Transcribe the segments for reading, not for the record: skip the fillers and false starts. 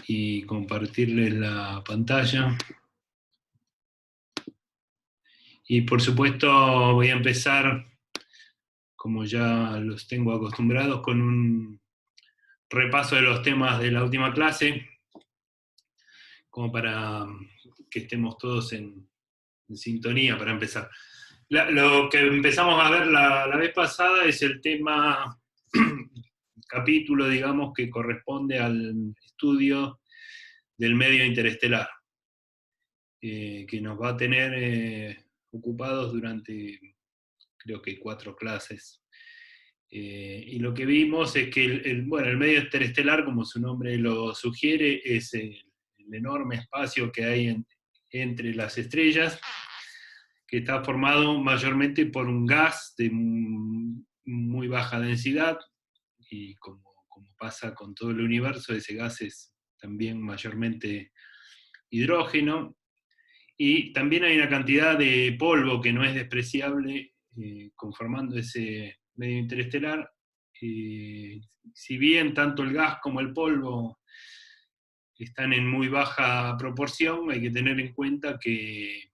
y compartirles la pantalla. Y por supuesto voy a empezar, como ya los tengo acostumbrados, con un repaso de los temas de la última clase, como para que estemos todos en sintonía para empezar. Lo que empezamos a ver la vez pasada es el tema, capítulo, digamos, que corresponde al estudio del medio interestelar, que nos va a tener ocupados durante, creo que 4 clases. Y lo que vimos es que el medio interestelar, como su nombre lo sugiere, es el enorme espacio que hay entre las estrellas, que está formado mayormente por un gas de muy baja densidad, y como pasa con todo el universo, ese gas es también mayormente hidrógeno, y también hay una cantidad de polvo que no es despreciable, conformando ese medio interestelar. Si bien tanto el gas como el polvo están en muy baja proporción, hay que tener en cuenta que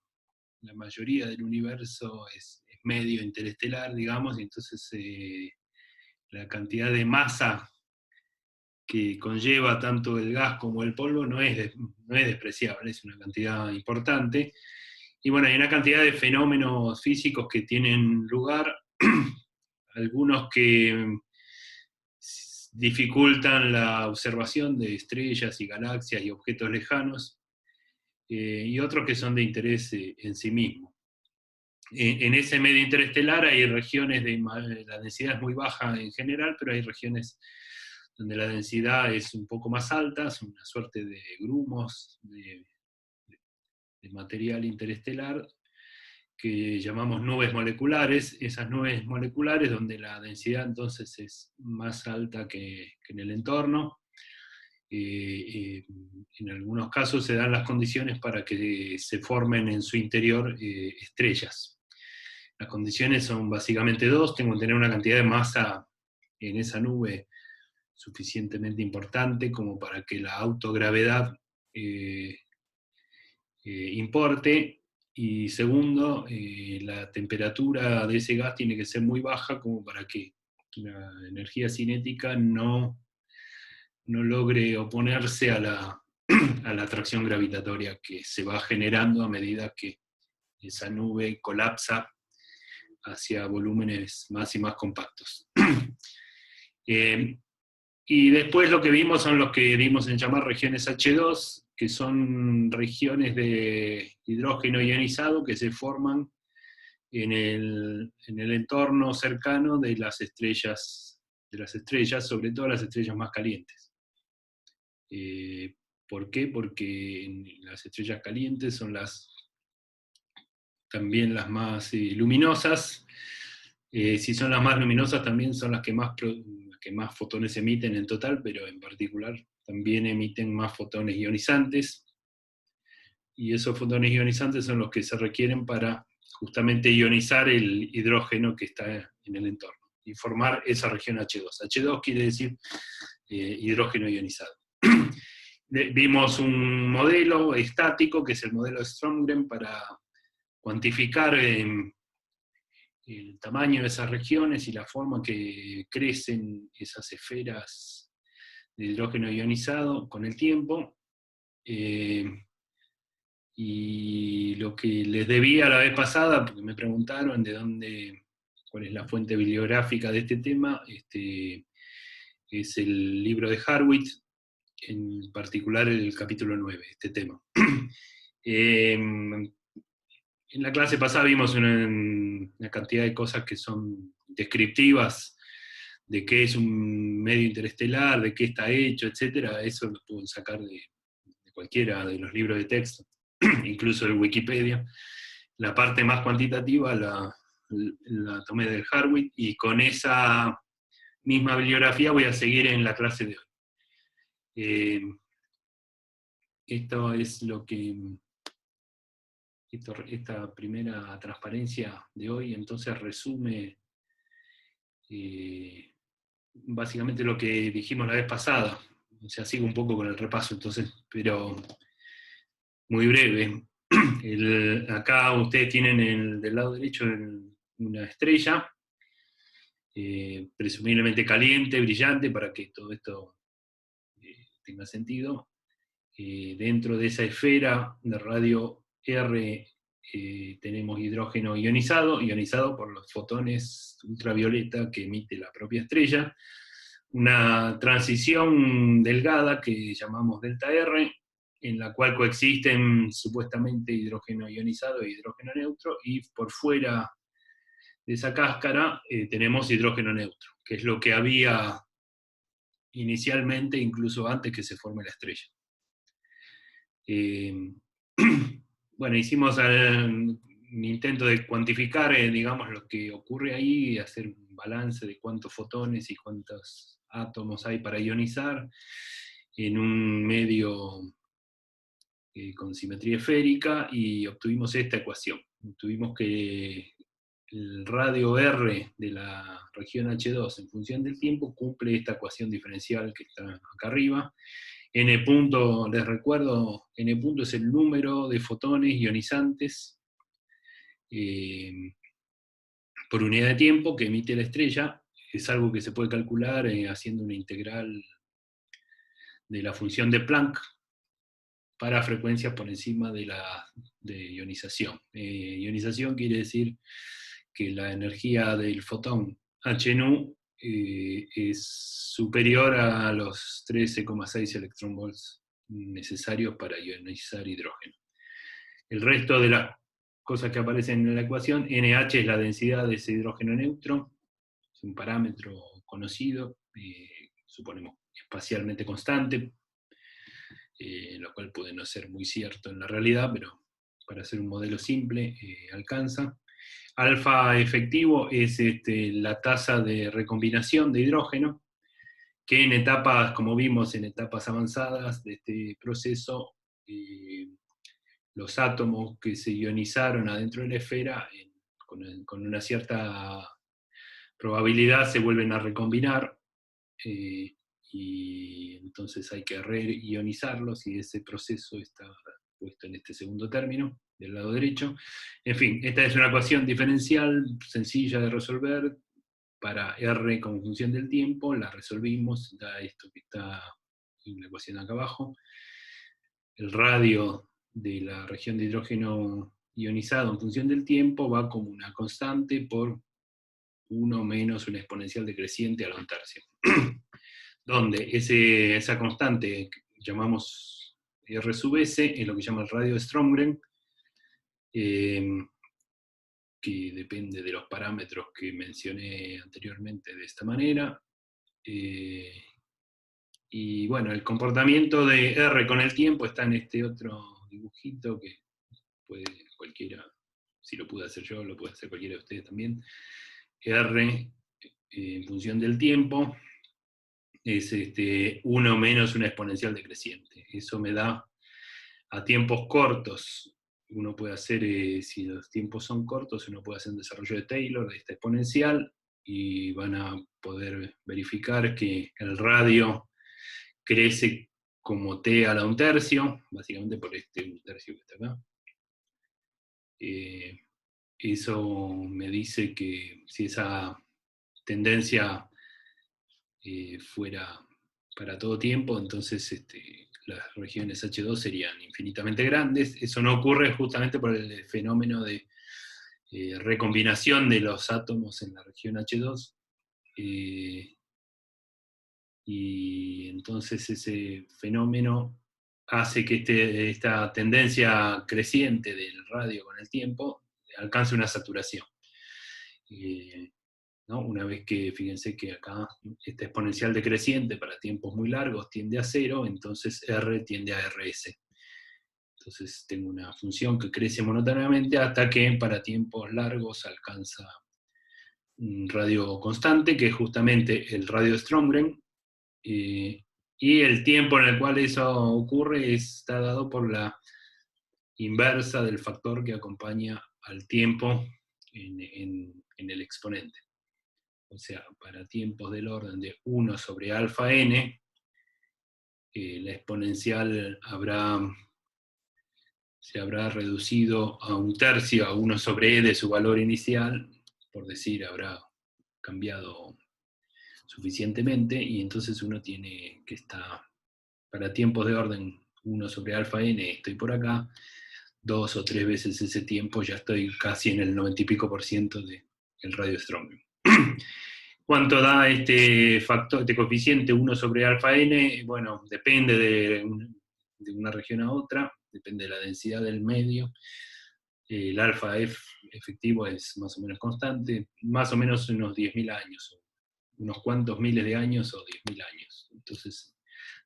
la mayoría del universo es medio interestelar, digamos, y entonces la cantidad de masa que conlleva tanto el gas como el polvo no es despreciable, es una cantidad importante. Y bueno, hay una cantidad de fenómenos físicos que tienen lugar, algunos que dificultan la observación de estrellas y galaxias y objetos lejanos, y otros que son de interés en sí mismo. En ese medio interestelar hay regiones la densidad es muy baja en general, pero hay regiones donde la densidad es un poco más alta, son una suerte de grumos de material interestelar que llamamos nubes moleculares. Esas nubes moleculares donde la densidad entonces es más alta que en el entorno. En algunos casos se dan las condiciones para que se formen en su interior estrellas. Las condiciones son básicamente dos: tengo que tener una cantidad de masa en esa nube suficientemente importante como para que la autogravedad importe, y segundo, la temperatura de ese gas tiene que ser muy baja como para que la energía cinética no logre oponerse a a la atracción gravitatoria que se va generando a medida que esa nube colapsa hacia volúmenes más y más compactos. Y después lo que vimos son los que dimos en llamar regiones H2, que son regiones de hidrógeno ionizado que se forman en el entorno cercano de las estrellas, sobre todo las estrellas más calientes. ¿Por qué? Porque las estrellas calientes son también las más luminosas. Si son las más luminosas, también son las que más fotones emiten en total, pero en particular también emiten más fotones ionizantes. Y esos fotones ionizantes son los que se requieren para justamente ionizar el hidrógeno que está en el entorno y formar esa región H2. H2 quiere decir hidrógeno ionizado. Vimos un modelo estático, que es el modelo de Strömgren, para cuantificar el tamaño de esas regiones y la forma que crecen esas esferas de hidrógeno ionizado con el tiempo. Y lo que les debía la vez pasada, porque me preguntaron cuál es la fuente bibliográfica de este tema, es el libro de Hartwig, en particular el capítulo 9, este tema. En la clase pasada vimos una cantidad de cosas que son descriptivas de qué es un medio interestelar, de qué está hecho, etc. Eso lo pueden sacar de cualquiera de los libros de texto, incluso de Wikipedia. La parte más cuantitativa la tomé del Hartwig, y con esa misma bibliografía voy a seguir en la clase de hoy. Esto es lo que... Esta primera transparencia de hoy entonces resume básicamente lo que dijimos la vez pasada. O sea, sigo un poco con el repaso, entonces, pero muy breve. Acá ustedes tienen del lado derecho una estrella, presumiblemente caliente, brillante, para que todo esto tenga sentido. Dentro de esa esfera de radio R tenemos hidrógeno ionizado por los fotones ultravioleta que emite la propia estrella, una transición delgada que llamamos delta R, en la cual coexisten supuestamente hidrógeno ionizado e hidrógeno neutro, y por fuera de esa cáscara tenemos hidrógeno neutro, que es lo que había inicialmente, incluso antes que se forme la estrella. Bueno, hicimos un intento de cuantificar, digamos, lo que ocurre ahí, hacer un balance de cuántos fotones y cuántos átomos hay para ionizar en un medio con simetría esférica, y obtuvimos esta ecuación. Tuvimos que el radio R de la región H2 en función del tiempo cumple esta ecuación diferencial que está acá arriba. N punto, les recuerdo, N punto es el número de fotones ionizantes por unidad de tiempo que emite la estrella. Es algo que se puede calcular haciendo una integral de la función de Planck para frecuencias por encima de ionización. Ionización quiere decir que la energía del fotón HNU es superior a los 13,6 electronvolts necesarios para ionizar hidrógeno. El resto de las cosas que aparecen en la ecuación, NH es la densidad de ese hidrógeno neutro, es un parámetro conocido, suponemos espacialmente constante, lo cual puede no ser muy cierto en la realidad, pero para hacer un modelo simple alcanza. Alfa efectivo es la tasa de recombinación de hidrógeno, que en etapas, como vimos en etapas avanzadas de este proceso, los átomos que se ionizaron adentro de la esfera, con una cierta probabilidad se vuelven a recombinar, y entonces hay que reionizarlos, y ese proceso está puesto en este segundo término, del lado derecho. En fin, esta es una ecuación diferencial sencilla de resolver para R como función del tiempo, la resolvimos, da esto que está en la ecuación acá abajo. El radio de la región de hidrógeno ionizado en función del tiempo va como una constante por 1 menos una exponencial decreciente a la 1/3. Donde esa constante que llamamos R sub S es lo que llama el radio de Strömgren, que depende de los parámetros que mencioné anteriormente de esta manera. Y bueno, el comportamiento de R con el tiempo está en este otro dibujito que puede cualquiera, si lo pude hacer yo, lo puede hacer cualquiera de ustedes también. R en función del tiempo es 1 menos una exponencial decreciente. Eso me da a tiempos cortos. Uno puede hacer, si los tiempos son cortos, uno puede hacer un desarrollo de Taylor de esta exponencial, y van a poder verificar que el radio crece como t a la 1/3, básicamente por este 1/3 que está acá. Eso me dice que si esa tendencia fuera para todo tiempo, entonces las regiones H2 serían infinitamente grandes. Eso no ocurre justamente por el fenómeno de recombinación de los átomos en la región H2. Y entonces ese fenómeno hace que esta tendencia creciente del radio con el tiempo alcance una saturación. ¿No? Una vez que, fíjense que acá esta exponencial decreciente para tiempos muy largos tiende a 0, entonces R tiende a RS. Entonces tengo una función que crece monótonamente hasta que para tiempos largos alcanza un radio constante, que es justamente el radio de Strömgren, y el tiempo en el cual eso ocurre está dado por la inversa del factor que acompaña al tiempo en el exponente. O sea, para tiempos del orden de 1 sobre alfa n, la exponencial se habrá reducido a 1/3, a 1 sobre e de su valor inicial, por decir, habrá cambiado suficientemente, y entonces uno tiene que estar, para tiempos de orden 1 sobre alfa n, estoy por acá, 2 o 3 veces ese tiempo ya estoy casi en el 90 y pico por ciento del radio Strontium. ¿Cuánto da este factor, este coeficiente 1 sobre alfa n? Bueno, depende de una región a otra, depende de la densidad del medio. El alfa F efectivo es más o menos constante, más o menos unos 10.000 años, unos cuantos miles de años o 10.000 años. Entonces,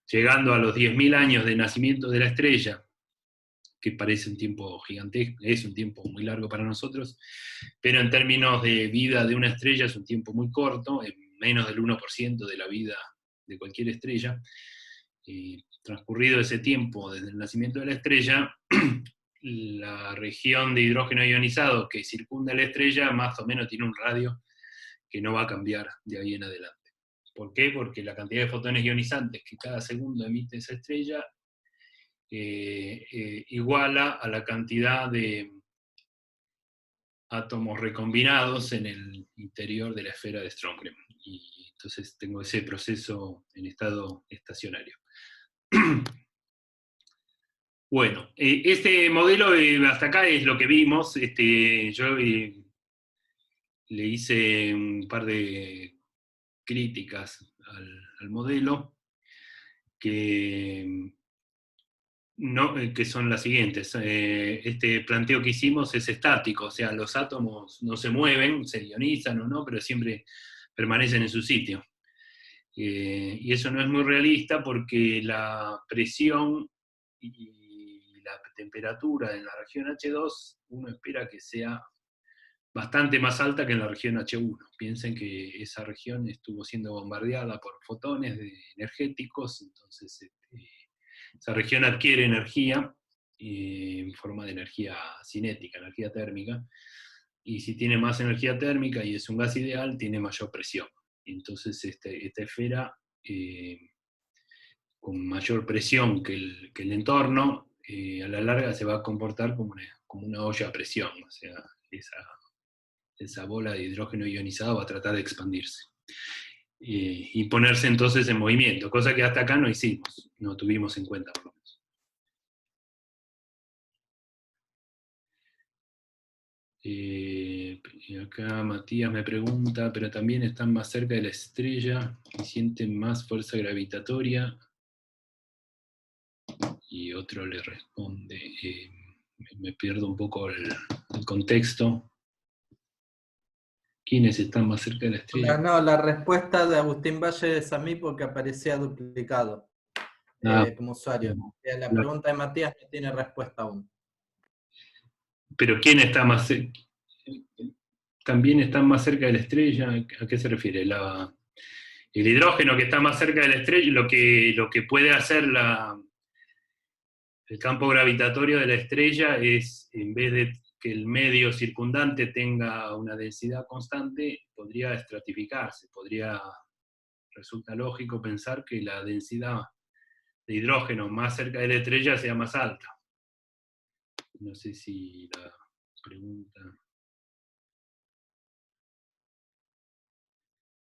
llegando a los 10.000 años de nacimiento de la estrella, que parece un tiempo gigantesco, es un tiempo muy largo para nosotros, pero en términos de vida de una estrella es un tiempo muy corto, en menos del 1% de la vida de cualquier estrella. Transcurrido ese tiempo desde el nacimiento de la estrella, la región de hidrógeno ionizado que circunda la estrella más o menos tiene un radio que no va a cambiar de ahí en adelante. ¿Por qué? Porque la cantidad de fotones ionizantes que cada segundo emite esa estrella iguala a la cantidad de átomos recombinados en el interior de la esfera de Strömgren. Y entonces tengo ese proceso en estado estacionario. Bueno, este modelo hasta acá es lo que vimos. Yo le hice un par de críticas al modelo que no, que son las siguientes. Este planteo que hicimos es estático, o sea, los átomos no se mueven, se ionizan o no, pero siempre permanecen en su sitio. Y eso no es muy realista porque la presión y la temperatura en la región H2 uno espera que sea bastante más alta que en la región H1. Piensen que esa región estuvo siendo bombardeada por fotones energéticos, entonces esa región adquiere energía en forma de energía cinética, energía térmica, y si tiene más energía térmica y es un gas ideal, tiene mayor presión. Entonces esta esfera, con mayor presión que el entorno, a la larga se va a comportar como una olla a presión, o sea, esa bola de hidrógeno ionizado va a tratar de expandirse. Y ponerse entonces en movimiento, cosa que hasta acá no hicimos, no tuvimos en cuenta por lo menos. Y acá Matías me pregunta, pero también están más cerca de la estrella y sienten más fuerza gravitatoria. Y otro le responde, me pierdo un poco el contexto. ¿Quiénes están más cerca de la estrella? No, la respuesta de Agustín Valle es a mí porque aparecía duplicado como usuario. La pregunta de Matías no tiene respuesta aún. Pero ¿quién está más cerca? ¿También están más cerca de la estrella? ¿A qué se refiere? El hidrógeno que está más cerca de la estrella, lo que puede hacer el campo gravitatorio de la estrella es, en vez de que el medio circundante tenga una densidad constante, podría estratificarse, resulta lógico pensar que la densidad de hidrógeno más cerca de la estrella sea más alta. No sé si la pregunta...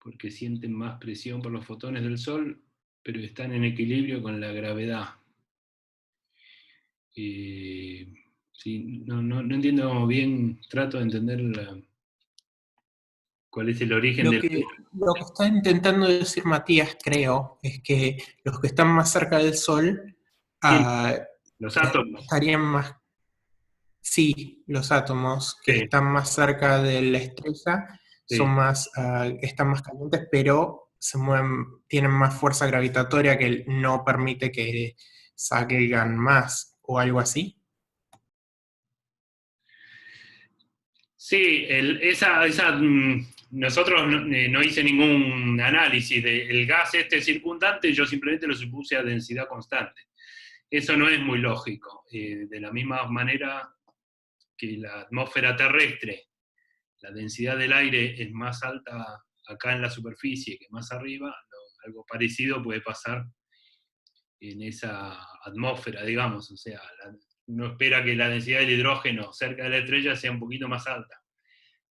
Porque sienten más presión por los fotones del Sol, pero están en equilibrio con la gravedad. Sí, no entiendo bien, trato de entender cuál es el origen Lo del... que está intentando decir Matías, creo, es que los que están más cerca del Sol Los átomos. estarían más... Sí, los átomos que Sí, están más cerca de la estrella sí. están más calientes, pero se mueven, tienen más fuerza gravitatoria que no permite que salgan más, o algo así. Sí, nosotros no hice ningún análisis del gas circundante, yo simplemente lo supuse a densidad constante. Eso no es muy lógico. De la misma manera que la atmósfera terrestre, la densidad del aire es más alta acá en la superficie que más arriba, algo parecido puede pasar en esa atmósfera, digamos, o sea, uno espera que la densidad del hidrógeno cerca de la estrella sea un poquito más alta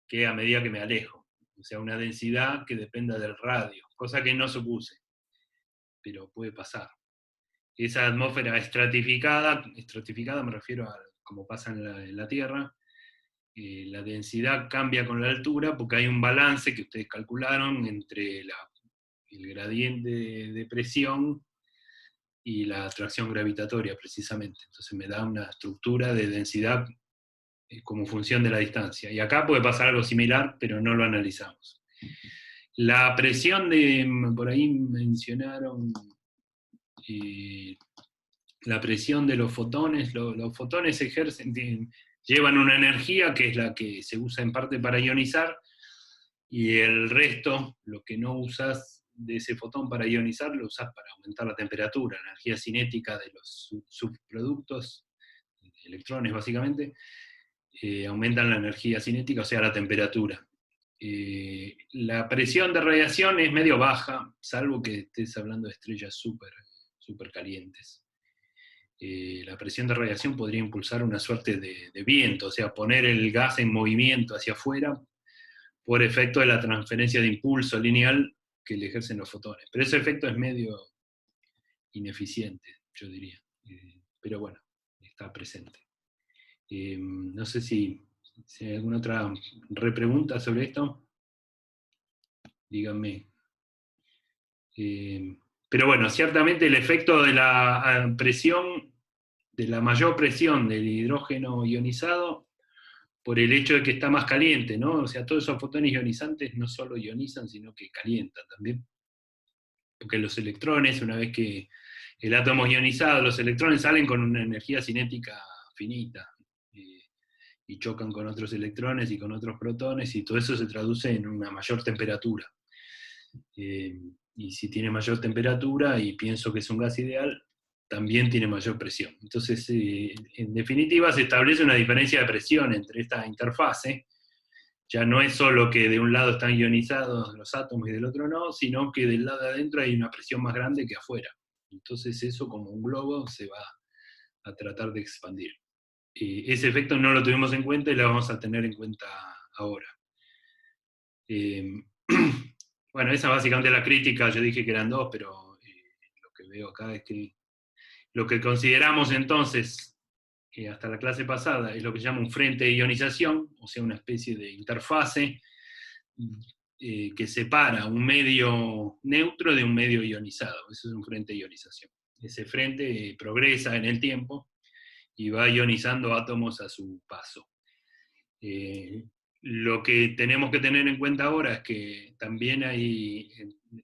que a medida que me alejo, o sea, una densidad que dependa del radio, cosa que no supuse, pero puede pasar. Esa atmósfera estratificada me refiero a como pasa en la Tierra, la densidad cambia con la altura porque hay un balance que ustedes calcularon entre el gradiente de presión y la atracción gravitatoria, precisamente. Entonces me da una estructura de densidad como función de la distancia. Y acá puede pasar algo similar, pero no lo analizamos. La presión por ahí mencionaron la presión de los fotones. Los fotones llevan una energía que es la que se usa en parte para ionizar, y el resto, lo que no usas de ese fotón para ionizar, lo usas para aumentar la temperatura, la energía cinética de los subproductos, electrones básicamente, aumentan la energía cinética, o sea, la temperatura. La presión de radiación es medio baja, salvo que estés hablando de estrellas súper calientes. La presión de radiación podría impulsar una suerte de viento, o sea, poner el gas en movimiento hacia afuera por efecto de la transferencia de impulso lineal que le ejercen los fotones. Pero ese efecto es medio ineficiente, yo diría. Pero bueno, está presente. No sé si hay alguna otra repregunta sobre esto. Díganme. Pero bueno, ciertamente el efecto de la presión, de la mayor presión del hidrógeno ionizado, por el hecho de que está más caliente, ¿no? O sea, todos esos fotones ionizantes no solo ionizan, sino que calientan también. Porque los electrones, una vez que el átomo es ionizado, los electrones salen con una energía cinética finita, y chocan con otros electrones y con otros protones, y todo eso se traduce en una mayor temperatura. Y si tiene mayor temperatura, y pienso que es un gas ideal, también tiene mayor presión. Entonces, en definitiva, se establece una diferencia de presión entre esta interfase. Ya no es solo que de un lado están ionizados los átomos y del otro no, sino que del lado de adentro hay una presión más grande que afuera. Entonces eso, como un globo, se va a tratar de expandir. Ese efecto no lo tuvimos en cuenta y lo vamos a tener en cuenta ahora. Bueno, esa es básicamente la crítica. Yo dije que eran dos, pero lo que veo acá es que lo que consideramos entonces, hasta la clase pasada, es lo que se llama un frente de ionización, o sea, una especie de interfase que separa un medio neutro de un medio ionizado. Eso es un frente de ionización. Ese frente progresa en el tiempo y va ionizando átomos a su paso. Lo que tenemos que tener en cuenta ahora es que también hay,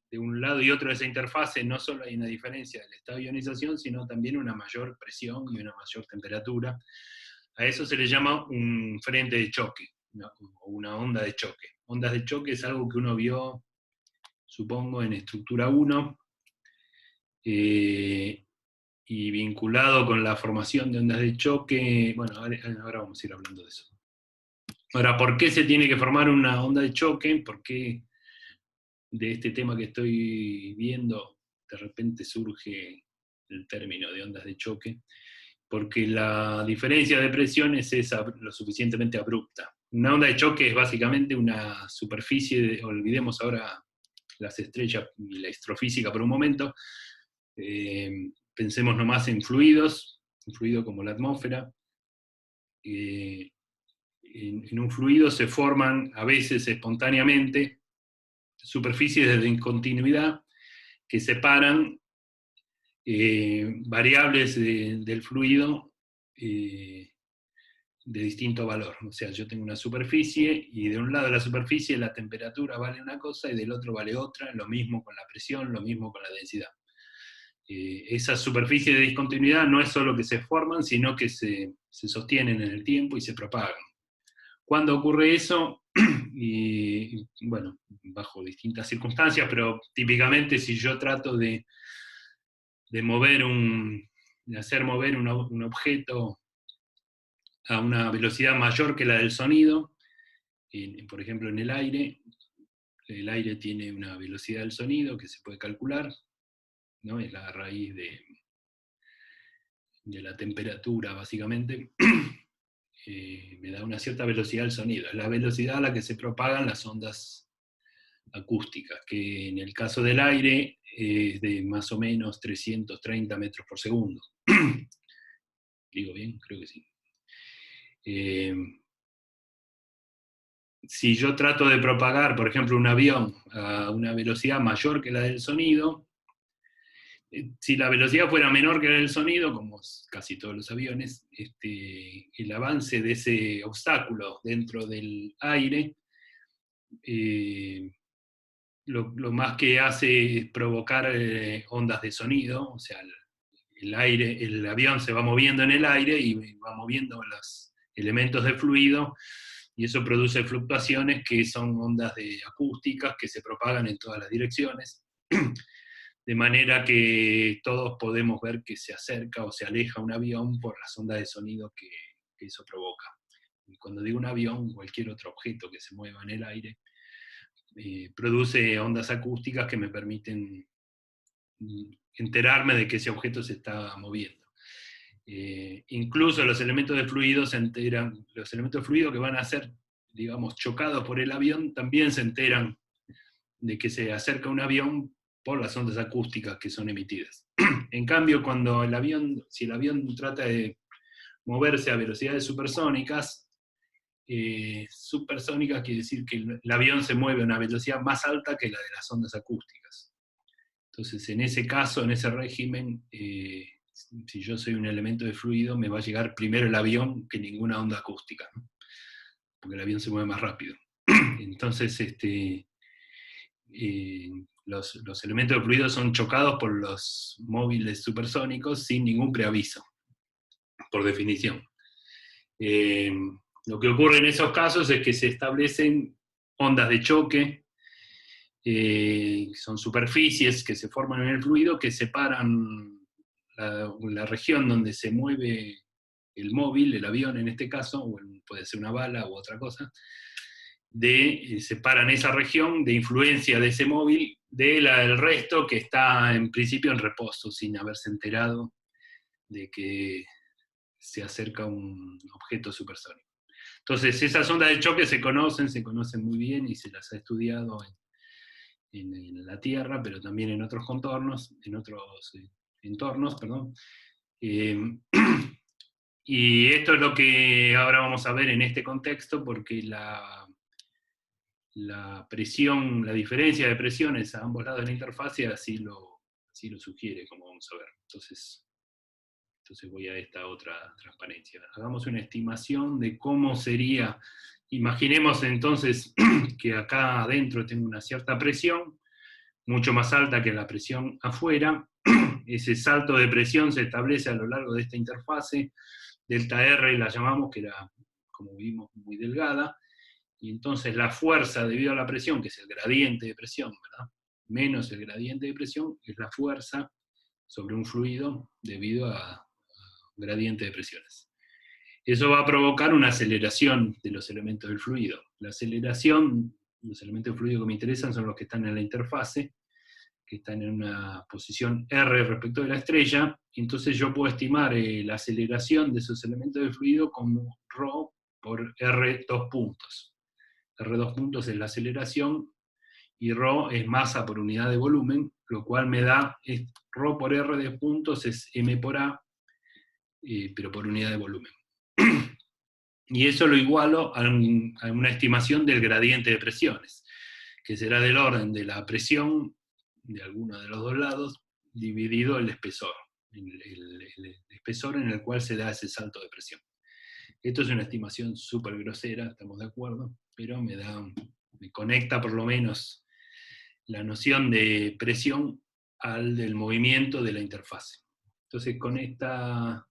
de un lado y otro de esa interfase, no solo hay una diferencia del estado de ionización, sino también una mayor presión y una mayor temperatura. A eso se le llama un frente de choque, o una onda de choque. Ondas de choque es algo que uno vio, supongo, en estructura 1, y vinculado con la formación de ondas de choque. Bueno, ahora vamos a ir hablando de eso. Ahora, ¿por qué se tiene que formar una onda de choque? ¿Por qué de este tema que estoy viendo de repente surge el término de ondas de choque? Porque la diferencia de presiones es lo suficientemente abrupta. Una onda de choque es básicamente una superficie, olvidemos ahora las estrellas y la astrofísica por un momento, pensemos nomás en fluidos, un fluido como la atmósfera. En un fluido se forman a veces espontáneamente superficies de discontinuidad que separan variables del fluido de distinto valor. O sea, yo tengo una superficie y de un lado de la superficie la temperatura vale una cosa y del otro vale otra, lo mismo con la presión, lo mismo con la densidad. Esas superficies de discontinuidad no es solo que se forman, sino que se sostienen en el tiempo y se propagan. ¿Cuándo ocurre eso? Y bueno, bajo distintas circunstancias, pero típicamente si yo trato de hacer mover un objeto a una velocidad mayor que la del sonido, por ejemplo en el aire tiene una velocidad del sonido que se puede calcular, ¿no? Es la raíz de de la temperatura, básicamente, me da una cierta velocidad del sonido. Es la velocidad a la que se propagan las ondas acústicas, que en el caso del aire es de más o menos 330 metros por segundo. ¿Digo bien? Creo que sí. Si yo trato de propagar, por ejemplo, un avión a una velocidad mayor que la del sonido, si la velocidad fuera menor que la del sonido, como casi todos los aviones, el avance de ese obstáculo dentro del aire, lo más que hace es provocar ondas de sonido, o sea, el avión se va moviendo en el aire y va moviendo los elementos de fluido, y eso produce fluctuaciones que son ondas acústicas que se propagan en todas las direcciones, de manera que todos podemos ver que se acerca o se aleja un avión por las ondas de sonido que eso provoca. Y cuando digo un avión, cualquier otro objeto que se mueva en el aire, produce ondas acústicas que me permiten enterarme de que ese objeto se está moviendo. Incluso los elementos de fluido se enteran, los elementos de fluido que van a ser, digamos, chocados por el avión, también se enteran de que se acerca un avión por las ondas acústicas que son emitidas. En cambio, cuando si el avión trata de moverse a velocidades supersónicas, supersónicas quiere decir que el avión se mueve a una velocidad más alta que la de las ondas acústicas. Entonces, en ese caso, en ese régimen, si yo soy un elemento de fluido, me va a llegar primero el avión que ninguna onda acústica, ¿no? Porque el avión se mueve más rápido. Entonces, los elementos de fluido son chocados por los móviles supersónicos sin ningún preaviso, por definición. Lo que ocurre en esos casos es que se establecen ondas de choque, son superficies que se forman en el fluido que separan la región donde se mueve el móvil, el avión en este caso, o puede ser una bala u otra cosa, separan esa región de influencia de ese móvil del resto que está en principio en reposo, sin haberse enterado de que se acerca un objeto supersónico. Entonces, esas ondas de choque se conocen muy bien y se las ha estudiado en la Tierra, pero también en otros contornos, en otros entornos, perdón. Y esto es lo que ahora vamos a ver en este contexto, porque la presión, la diferencia de presiones a ambos lados de la interfase así lo sugiere, como vamos a ver. Entonces voy a esta otra transparencia. Hagamos una estimación de cómo sería. Imaginemos entonces que acá adentro tengo una cierta presión, mucho más alta que la presión afuera. Ese salto de presión se establece a lo largo de esta interfase. Delta R la llamamos, que era, como vimos, muy delgada. Y entonces la fuerza debido a la presión, que es el gradiente de presión, ¿verdad?, menos el gradiente de presión, es la fuerza sobre un fluido debido a un gradiente de presiones. Eso va a provocar una aceleración de los elementos del fluido. La aceleración, los elementos del fluido que me interesan son los que están en la interfase, que están en una posición R respecto de la estrella. Entonces yo puedo estimar la aceleración de esos elementos del fluido como ρ por R dos puntos. R dos puntos es la aceleración, y ρ es masa por unidad de volumen, lo cual me da, ρ por R de puntos es m por A, pero por unidad de volumen. Y eso lo igualo a una estimación del gradiente de presiones, que será del orden de la presión de alguno de los dos lados, dividido el espesor, el espesor en el cual se da ese salto de presión. Esto es una estimación súper grosera, estamos de acuerdo, pero me conecta por lo menos la noción de presión al del movimiento de la interfase. Entonces, con esta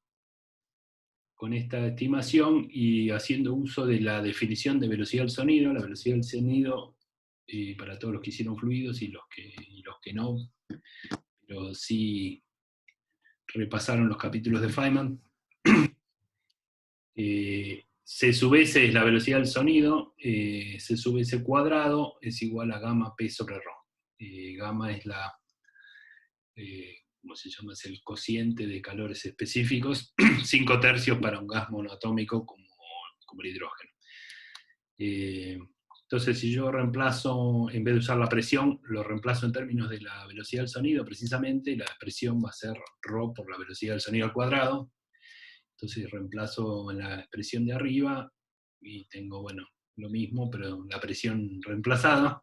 estimación y haciendo uso de la definición de velocidad del sonido, la velocidad del sonido para todos los que hicieron fluidos y los que no, pero sí repasaron los capítulos de Feynman, C sub S es la velocidad del sonido, C sub S cuadrado es igual a gamma P sobre ρ. Gamma es ¿cómo se llama? Es el cociente de calores específicos, 5/3 para un gas monoatómico como el hidrógeno. Entonces, si yo reemplazo, en vez de usar la presión, lo reemplazo en términos de la velocidad del sonido, precisamente, la presión va a ser ρ por la velocidad del sonido al cuadrado. Entonces reemplazo la expresión de arriba y tengo, bueno, lo mismo, pero la presión reemplazada,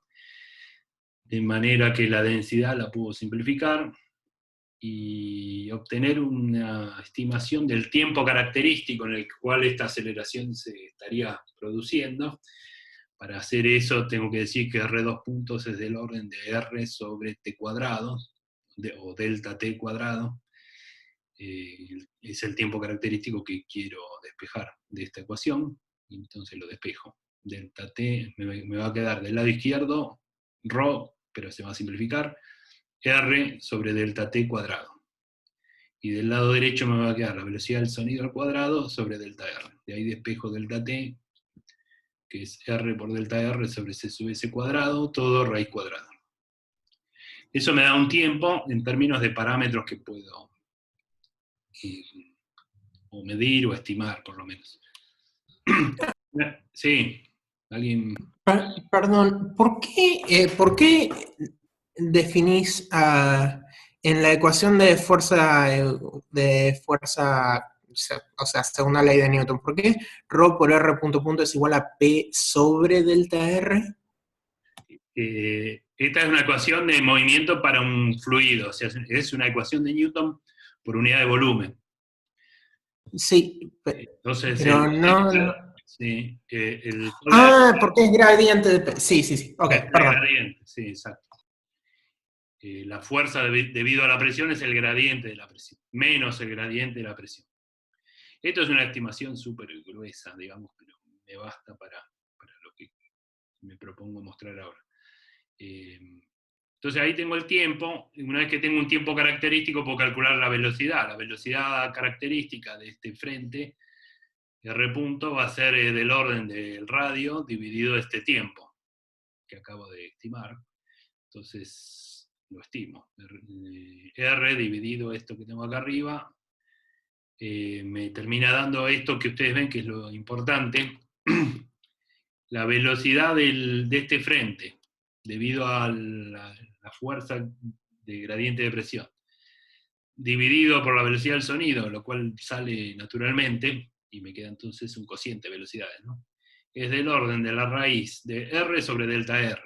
de manera que la densidad la puedo simplificar y obtener una estimación del tiempo característico en el cual esta aceleración se estaría produciendo. Para hacer eso tengo que decir que R2 puntos es del orden de R sobre T cuadrado, o delta T cuadrado. Es el tiempo característico que quiero despejar de esta ecuación, y entonces lo despejo. Delta T me va a quedar del lado izquierdo, ρ, pero se va a simplificar, R sobre delta T cuadrado. Y del lado derecho me va a quedar la velocidad del sonido al cuadrado sobre delta R. De ahí despejo delta T, que es R por delta R sobre C sub S cuadrado, todo raíz cuadrada. Eso me da un tiempo en términos de parámetros que puedo o medir o estimar, por lo menos. Sí, alguien... Perdón, ¿por qué definís en la ecuación de fuerza, o sea, según la ley de Newton, ¿por qué ρ por R punto punto es igual a P sobre delta R? Esta es una ecuación de movimiento para un fluido, o sea, es una ecuación de Newton por unidad de volumen. Sí, Entonces, pero no... Sí, porque es gradiente de P. Sí, ok, perdón. Gradiente, sí, exacto. La fuerza debido a la presión es el gradiente de la presión, menos el gradiente de la presión. Esto es una estimación súper gruesa, digamos, pero me basta para lo que me propongo mostrar ahora. Entonces ahí tengo el tiempo, y una vez que tengo un tiempo característico puedo calcular la velocidad característica de este frente, R punto va a ser del orden del radio dividido este tiempo, que acabo de estimar. Entonces lo estimo. R dividido esto que tengo acá arriba, me termina dando esto que ustedes ven que es lo importante, la velocidad de este frente, debido a la fuerza de gradiente de presión, dividido por la velocidad del sonido, lo cual sale naturalmente, y me queda entonces un cociente de velocidades, ¿no? Es del orden de la raíz de R sobre delta R.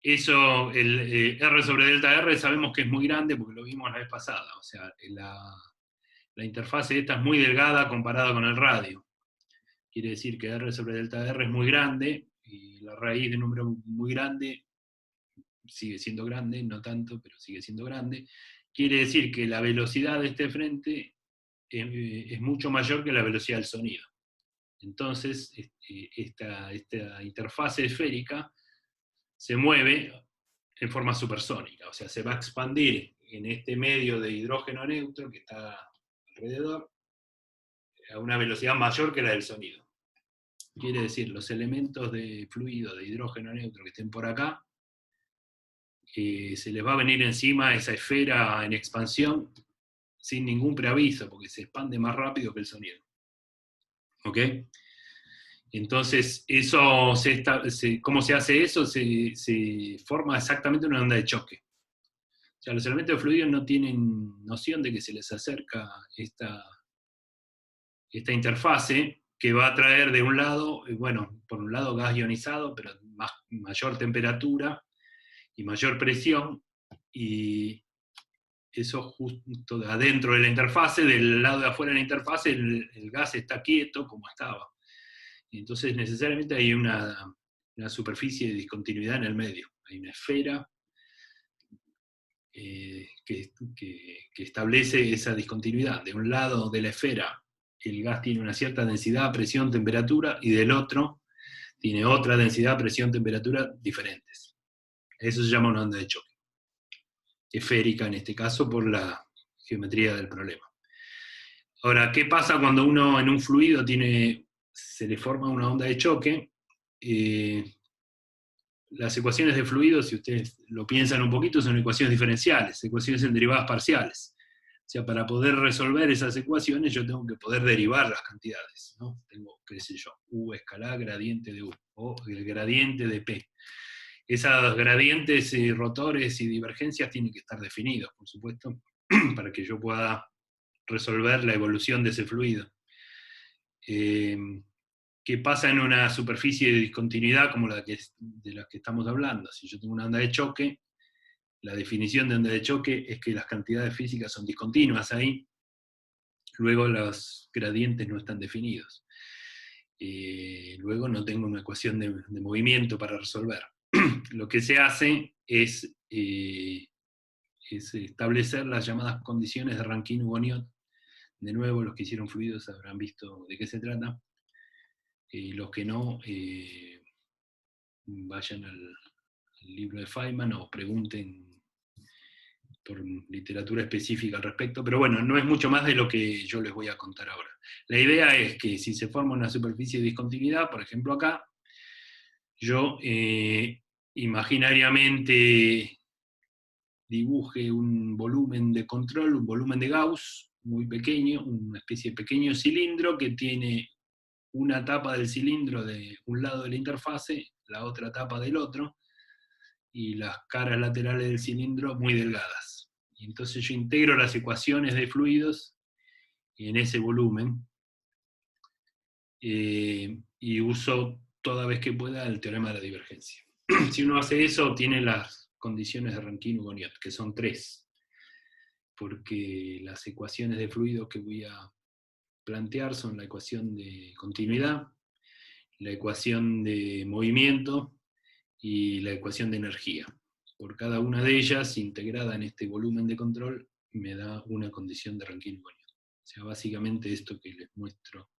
Eso, el R sobre delta R sabemos que es muy grande porque lo vimos la vez pasada, o sea, la interfase esta es muy delgada comparada con el radio. Quiere decir que R sobre delta R es muy grande, y la raíz de un número muy grande sigue siendo grande, no tanto, pero sigue siendo grande. Quiere decir que la velocidad de este frente es mucho mayor que la velocidad del sonido. Entonces, esta interfase esférica se mueve en forma supersónica, o sea, se va a expandir en este medio de hidrógeno neutro que está alrededor a una velocidad mayor que la del sonido. Quiere decir, los elementos de fluido de hidrógeno neutro que estén por acá, se les va a venir encima esa esfera en expansión sin ningún preaviso, porque se expande más rápido que el sonido. ¿Ok? Entonces, ¿cómo se hace eso? Se forma exactamente una onda de choque. O sea, los elementos de fluido no tienen noción de que se les acerca esta interfase que va a traer de un lado, bueno, por un lado gas ionizado, pero mayor temperatura y mayor presión, y eso justo adentro de la interfase, del lado de afuera de la interfase, el gas está quieto como estaba. Y entonces necesariamente hay una superficie de discontinuidad en el medio. Hay una esfera que establece esa discontinuidad. De un lado de la esfera el gas tiene una cierta densidad, presión, temperatura, y del otro tiene otra densidad, presión, temperatura diferentes. Eso se llama una onda de choque. Esférica en este caso por la geometría del problema. Ahora, ¿qué pasa cuando uno en un fluido se le forma una onda de choque? las ecuaciones de fluidos, si ustedes lo piensan un poquito, son ecuaciones diferenciales, ecuaciones en derivadas parciales. O sea, para poder resolver esas ecuaciones yo tengo que poder derivar las cantidades, ¿no? Tengo, qué sé yo, U escalar gradiente de U, o el gradiente de P. Esos gradientes y rotores y divergencias tienen que estar definidos, por supuesto, para que yo pueda resolver la evolución de ese fluido. ¿Qué pasa en una superficie de discontinuidad como de la que estamos hablando? Si yo tengo una onda de choque, la definición de onda de choque es que las cantidades físicas son discontinuas ahí, luego los gradientes no están definidos. Luego no tengo una ecuación de movimiento para resolver. Lo que se hace es establecer las llamadas condiciones de Rankine-Hugoniot. De nuevo, los que hicieron fluidos habrán visto de qué se trata. Los que no, vayan al libro de Feynman o pregunten por literatura específica al respecto, pero bueno, no es mucho más de lo que yo les voy a contar ahora. La idea es que si se forma una superficie de discontinuidad, por ejemplo acá, yo imaginariamente dibuje un volumen de control, un volumen de Gauss muy pequeño, una especie de pequeño cilindro que tiene una tapa del cilindro de un lado de la interfase, la otra tapa del otro, y las caras laterales del cilindro muy delgadas. Y entonces yo integro las ecuaciones de fluidos en ese volumen, y uso toda vez que pueda el teorema de la divergencia. Si uno hace eso, obtiene las condiciones de Rankine-Hugoniot, que son 3, porque las ecuaciones de fluidos que voy a plantear son la ecuación de continuidad, la ecuación de movimiento y la ecuación de energía. Por cada una de ellas, integrada en este volumen de control, me da una condición de Rankine-Hugoniot. O sea, básicamente esto que les muestro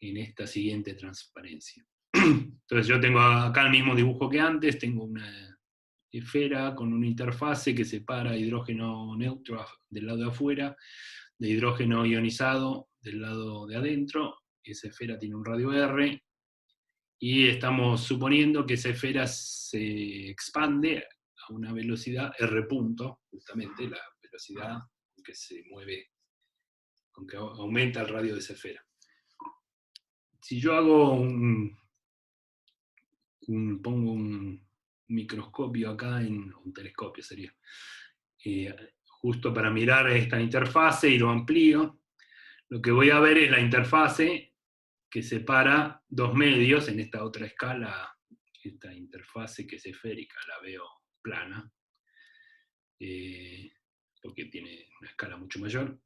en esta siguiente transparencia. Entonces yo tengo acá el mismo dibujo que antes, tengo una esfera con una interfase que separa hidrógeno neutro del lado de afuera, de hidrógeno ionizado del lado de adentro. Esa esfera tiene un radio R, y estamos suponiendo que esa esfera se expande a una velocidad R punto, justamente la velocidad con que se mueve, con que aumenta el radio de esa esfera. Si yo hago pongo un microscopio acá, un telescopio sería, justo para mirar esta interfase y lo amplío, lo que voy a ver es la interfase que separa dos medios en esta otra escala. Esta interfase que es esférica la veo plana, porque tiene una escala mucho mayor.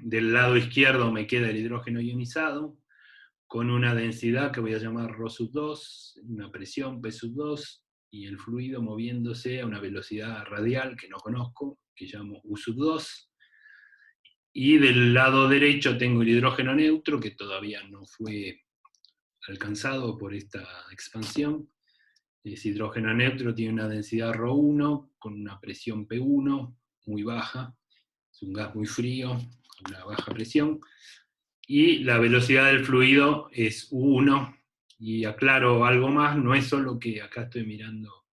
Del lado izquierdo me queda el hidrógeno ionizado, con una densidad que voy a llamar ρ2, una presión P2, y el fluido moviéndose a una velocidad radial que no conozco, que llamo U2. Y del lado derecho tengo el hidrógeno neutro, que todavía no fue alcanzado por esta expansión. Ese hidrógeno neutro tiene una densidad ρ1, con una presión P1 muy baja, es un gas muy frío, una baja presión, y la velocidad del fluido es U1, y aclaro algo más, no es solo que acá estoy mirando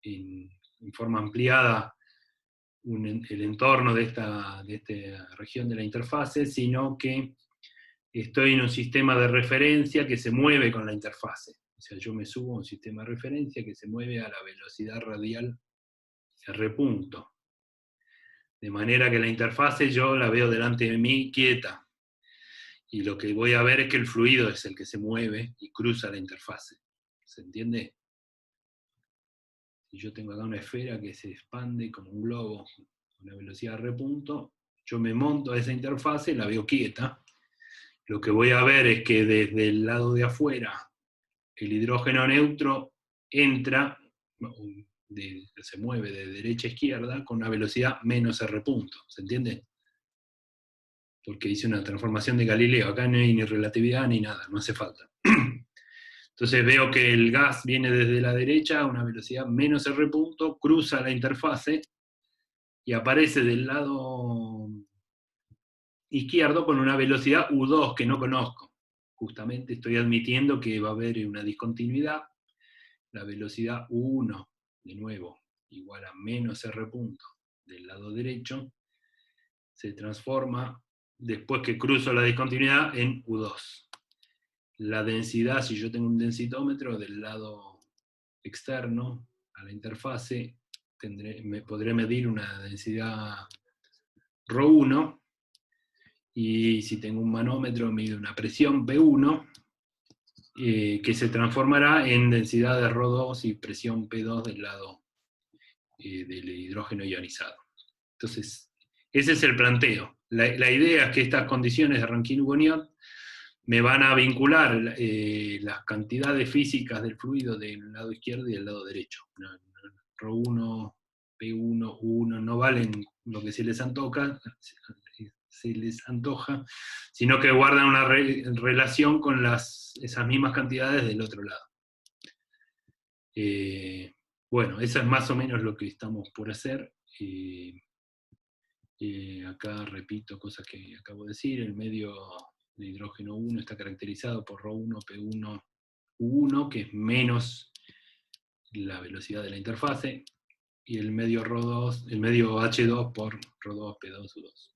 en forma ampliada el entorno de esta región de la interfase, sino que estoy en un sistema de referencia que se mueve con la interfase. O sea, yo me subo a un sistema de referencia que se mueve a la velocidad radial R punto. De manera que la interfase yo la veo delante de mí quieta. Y lo que voy a ver es que el fluido es el que se mueve y cruza la interfase. ¿Se entiende? Si yo tengo acá una esfera que se expande como un globo a una velocidad R punto, yo me monto a esa interfase, la veo quieta. Lo que voy a ver es que desde el lado de afuera el hidrógeno neutro entra, se mueve de derecha a izquierda con una velocidad menos R punto. ¿Se entiende? Porque hice una transformación de Galileo. Acá no hay ni relatividad ni nada, no hace falta. Entonces veo que el gas viene desde la derecha a una velocidad menos R punto, cruza la interfase y aparece del lado izquierdo con una velocidad U2 que no conozco. Justamente estoy admitiendo que va a haber una discontinuidad. la velocidad U1, de nuevo, igual a menos R punto del lado derecho, se transforma, después que cruzo la discontinuidad, en U2. La densidad, si yo tengo un densitómetro del lado externo a la interfase, podré medir una densidad ρ1, y si tengo un manómetro, mido una presión P1, que se transformará en densidad de ρ2 y presión P2 del lado del hidrógeno ionizado. Entonces, ese es el planteo. La idea es que estas condiciones de Rankine-Hugoniot me van a vincular las cantidades físicas del fluido del lado izquierdo y del lado derecho. ρ1, P1, U1 no valen lo que se les antoja, sino que guardan una relación con esas mismas cantidades del otro lado. Bueno, eso es más o menos lo que estamos por hacer. Acá repito cosas que acabo de decir. El medio de hidrógeno 1 está caracterizado por ρ1, P1, U1, que es menos la velocidad de la interfase, y el medio ρ2, el medio H2 por ρ2, P2, U2.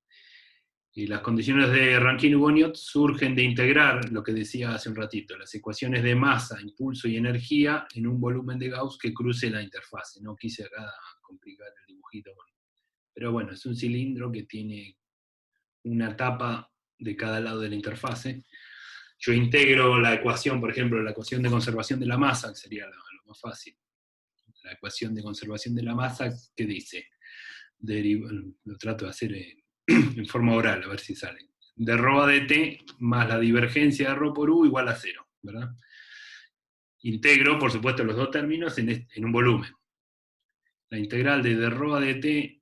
Y las condiciones de Rankine-Hugoniot surgen de integrar, lo que decía hace un ratito, las ecuaciones de masa, impulso y energía en un volumen de Gauss que cruce la interfase. No quise acá complicar el dibujito, pero bueno, es un cilindro que tiene una tapa de cada lado de la interfase. Yo integro la ecuación, por ejemplo, la ecuación de conservación de la masa, que sería lo más fácil. La ecuación de conservación de la masa, ¿qué dice? Lo trato de hacer en forma oral, a ver si sale. De ρ de t más la divergencia de ρ por u igual a 0, ¿verdad? Integro, por supuesto, los dos términos en un volumen. La integral de ρ de t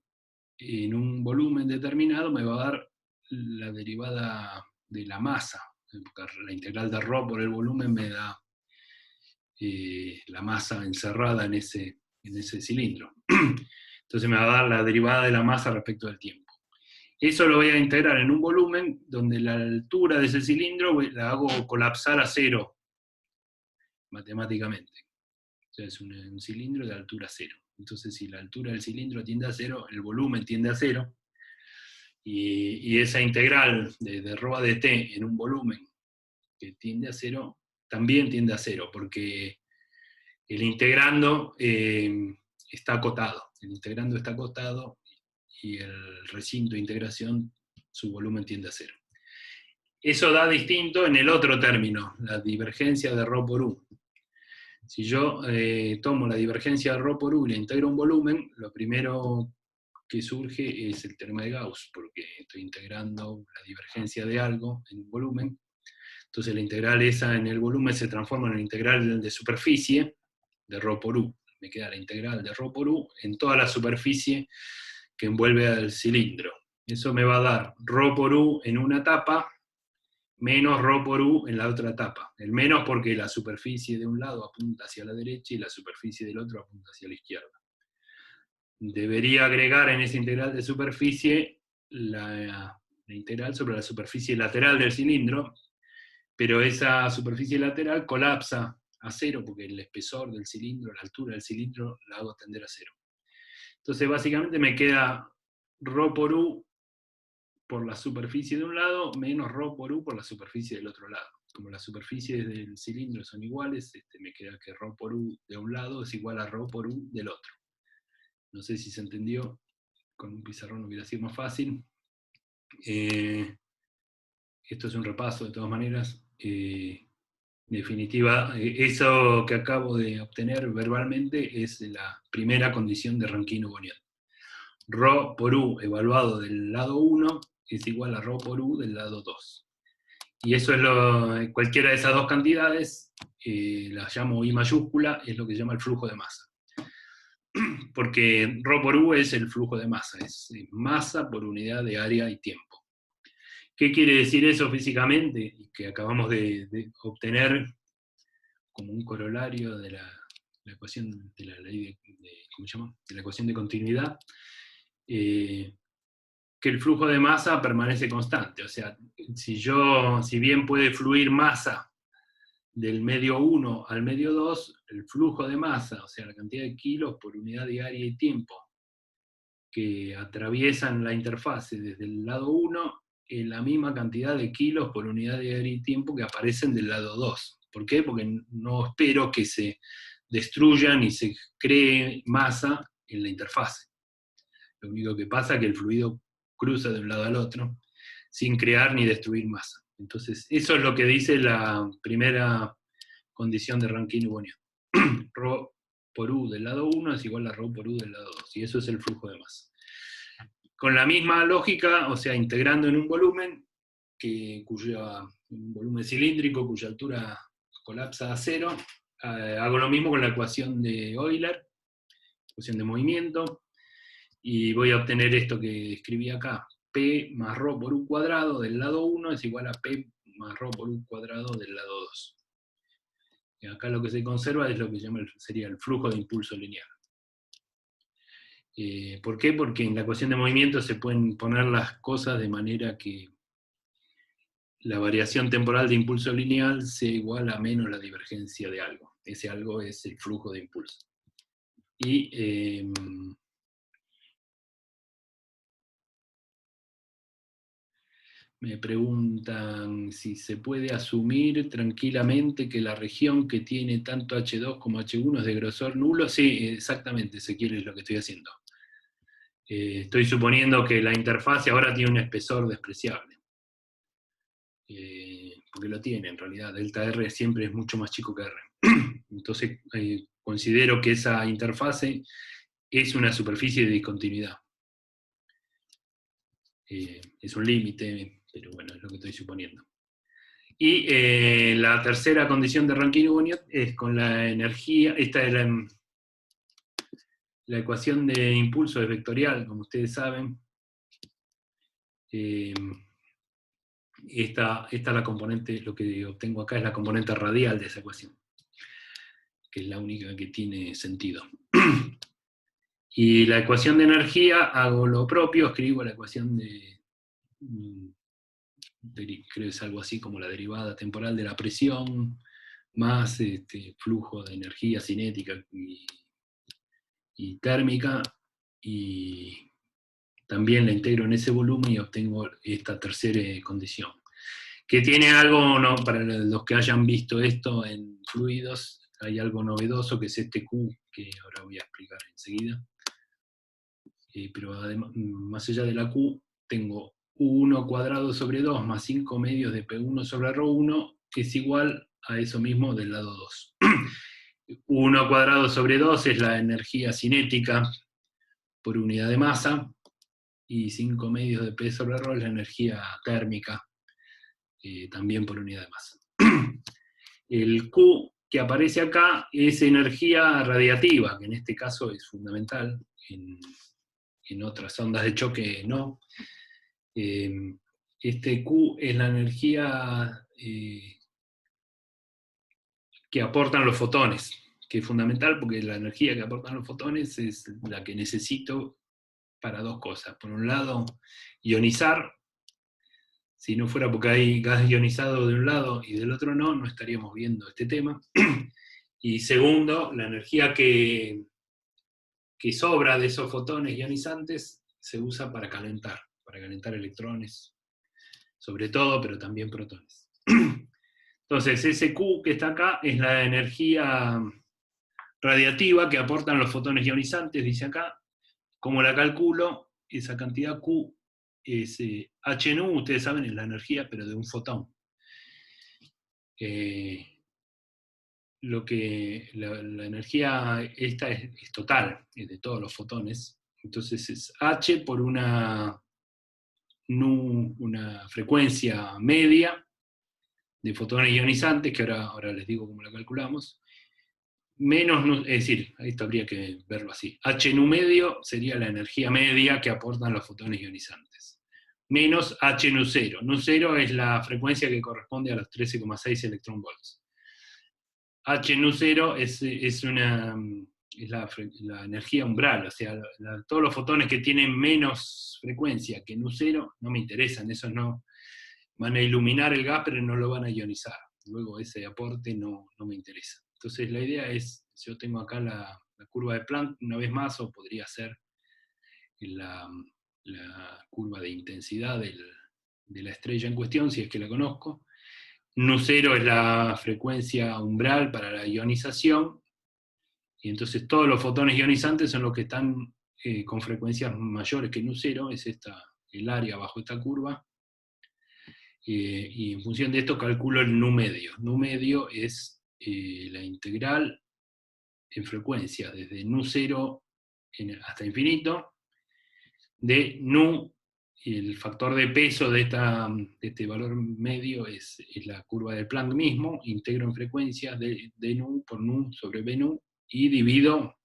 en un volumen determinado me va a dar la derivada de la masa. La integral de ρ por el volumen me da la masa encerrada en ese cilindro. Entonces me va a dar la derivada de la masa respecto del tiempo. Eso lo voy a integrar en un volumen donde la altura de ese cilindro la hago colapsar a 0, matemáticamente. O sea, es un cilindro de altura 0. Entonces, si la altura del cilindro tiende a 0, el volumen tiende a 0, y esa integral de ρ de t en un volumen que tiende a 0, también tiende a 0, porque el integrando está acotado. El integrando está acotado y el recinto de integración, su volumen tiende a 0. Eso da distinto en el otro término, la divergencia de ρ por u. Si yo tomo la divergencia de ρ por u y la integro un volumen, lo primero que surge es el teorema de Gauss, porque estoy integrando la divergencia de algo en un volumen. Entonces la integral esa en el volumen se transforma en la integral de superficie de ρ por u. Me queda la integral de ρ por u en toda la superficie que envuelve al cilindro. Eso me va a dar ρ por u en una etapa, menos ρ por u en la otra etapa. El menos porque la superficie de un lado apunta hacia la derecha y la superficie del otro apunta hacia la izquierda. Debería agregar en esa integral de superficie la integral sobre la superficie lateral del cilindro, pero esa superficie lateral colapsa a 0 porque el espesor del cilindro, la altura del cilindro, la hago tender a 0. Entonces básicamente me queda ρ por u por la superficie de un lado, menos ρ por u por la superficie del otro lado. Como las superficies del cilindro son iguales, me queda que ρ por u de un lado es igual a ρ por u del otro. No sé si se entendió, con un pizarrón hubiera sido más fácil. Esto es un repaso de todas maneras. En definitiva, eso que acabo de obtener verbalmente es la primera condición de Rankine-Hugoniot. ρ por u evaluado del lado 1 es igual a ρ por u del lado 2. Y eso es cualquiera de esas dos cantidades, las llamo I mayúscula, es lo que se llama el flujo de masa. Porque ρ por u es el flujo de masa, es masa por unidad de área y tiempo. ¿Qué quiere decir eso físicamente? Que acabamos de obtener como un corolario de la ecuación de la ley ¿cómo se llama? De la ecuación de continuidad, que el flujo de masa permanece constante. O sea, si bien puede fluir masa del medio 1 al medio 2, el flujo de masa, o sea, la cantidad de kilos por unidad de área y tiempo que atraviesan la interfase desde el lado 1, es la misma cantidad de kilos por unidad de área y tiempo que aparecen del lado 2. ¿Por qué? Porque no espero que se destruyan y se cree masa en la interfase. Lo único que pasa es que el fluido cruza de un lado al otro sin crear ni destruir masa. Entonces, eso es lo que dice la primera condición de Rankine-Bonian. Rho por U del lado 1 es igual a Rho por U del lado 2, y eso es el flujo de masa. Con la misma lógica, o sea, integrando en un volumen, un volumen cilíndrico cuya altura colapsa a 0, hago lo mismo con la ecuación de Euler, ecuación de movimiento, y voy a obtener esto que escribí acá. P más Rho por U cuadrado del lado 1 es igual a P más Rho por U cuadrado del lado 2. Y acá lo que se conserva es lo que sería el flujo de impulso lineal. ¿Por qué? Porque en la ecuación de movimiento se pueden poner las cosas de manera que la variación temporal de impulso lineal sea igual a menos la divergencia de algo. Ese algo es el flujo de impulso. Y me preguntan si se puede asumir tranquilamente que la región que tiene tanto H2 como H1 es de grosor nulo. Sí, exactamente, Ezequiel, es lo que estoy haciendo. Estoy suponiendo que la interfase ahora tiene un espesor despreciable. Porque lo tiene en realidad. Delta R siempre es mucho más chico que R. Entonces considero que esa interfase es una superficie de discontinuidad. Es un límite, pero bueno, es lo que estoy suponiendo. Y la tercera condición de Rankine-Bonian es con la energía. Esta es la ecuación de impulso es vectorial, como ustedes saben. Esta es la componente, lo que obtengo acá es la componente radial de esa ecuación, que es la única que tiene sentido. Y la ecuación de energía, hago lo propio, escribo la ecuación creo que es algo así como la derivada temporal de la presión, más flujo de energía cinética y térmica, y también la integro en ese volumen y obtengo esta tercera condición. Que tiene algo, ¿no? Para los que hayan visto esto en fluidos, hay algo novedoso que es este Q, que ahora voy a explicar enseguida. Pero además, más allá de la Q, tengo U1 cuadrado sobre 2 más 5 medios de P1 sobre Rho1, que es igual a eso mismo del lado 2. U1 cuadrado sobre 2 es la energía cinética por unidad de masa, y 5 medios de P sobre Rho es la energía térmica, también por unidad de masa. El Q que aparece acá es energía radiativa, que en este caso es fundamental, en otras ondas de choque no. Este Q es la energía que aportan los fotones, que es fundamental porque la energía que aportan los fotones es la que necesito para dos cosas. Por un lado, ionizar. Si no fuera porque hay gas ionizado de un lado y del otro no estaríamos viendo este tema. Y segundo, la energía que sobra de esos fotones ionizantes se usa para calentar electrones, sobre todo, pero también protones. Entonces, ese Q que está acá es la energía radiativa que aportan los fotones ionizantes, dice acá. Como la calculo, esa cantidad Q es Hν, ustedes saben, es la energía, pero de un fotón. La energía esta es total, es de todos los fotones. Entonces es H por una frecuencia media de fotones ionizantes, que ahora les digo cómo la calculamos, menos, es decir, esto habría que verlo así, Hν medio sería la energía media que aportan los fotones ionizantes, menos Hν0. Nu0 es la frecuencia que corresponde a los 13,6 electronvolts. Hν0 es la energía umbral, o sea, todos los fotones que tienen menos frecuencia que Nu0 no me interesan, esos no van a iluminar el gas, pero no lo van a ionizar. luego ese aporte no me interesa. Entonces la idea es, yo tengo acá la curva de Planck una vez más, o podría ser la curva de intensidad de la estrella en cuestión, si es que la conozco. Nu0 es la frecuencia umbral para la ionización, y entonces todos los fotones ionizantes son los que están con frecuencias mayores que Nu0, es el área bajo esta curva, y en función de esto calculo el nu medio. Nu medio es la integral en frecuencia desde Nu0 hasta infinito, de nu, y el factor de peso de este valor medio es la curva de Planck mismo, integro en frecuencia de nu por nu sobre b nu, y divido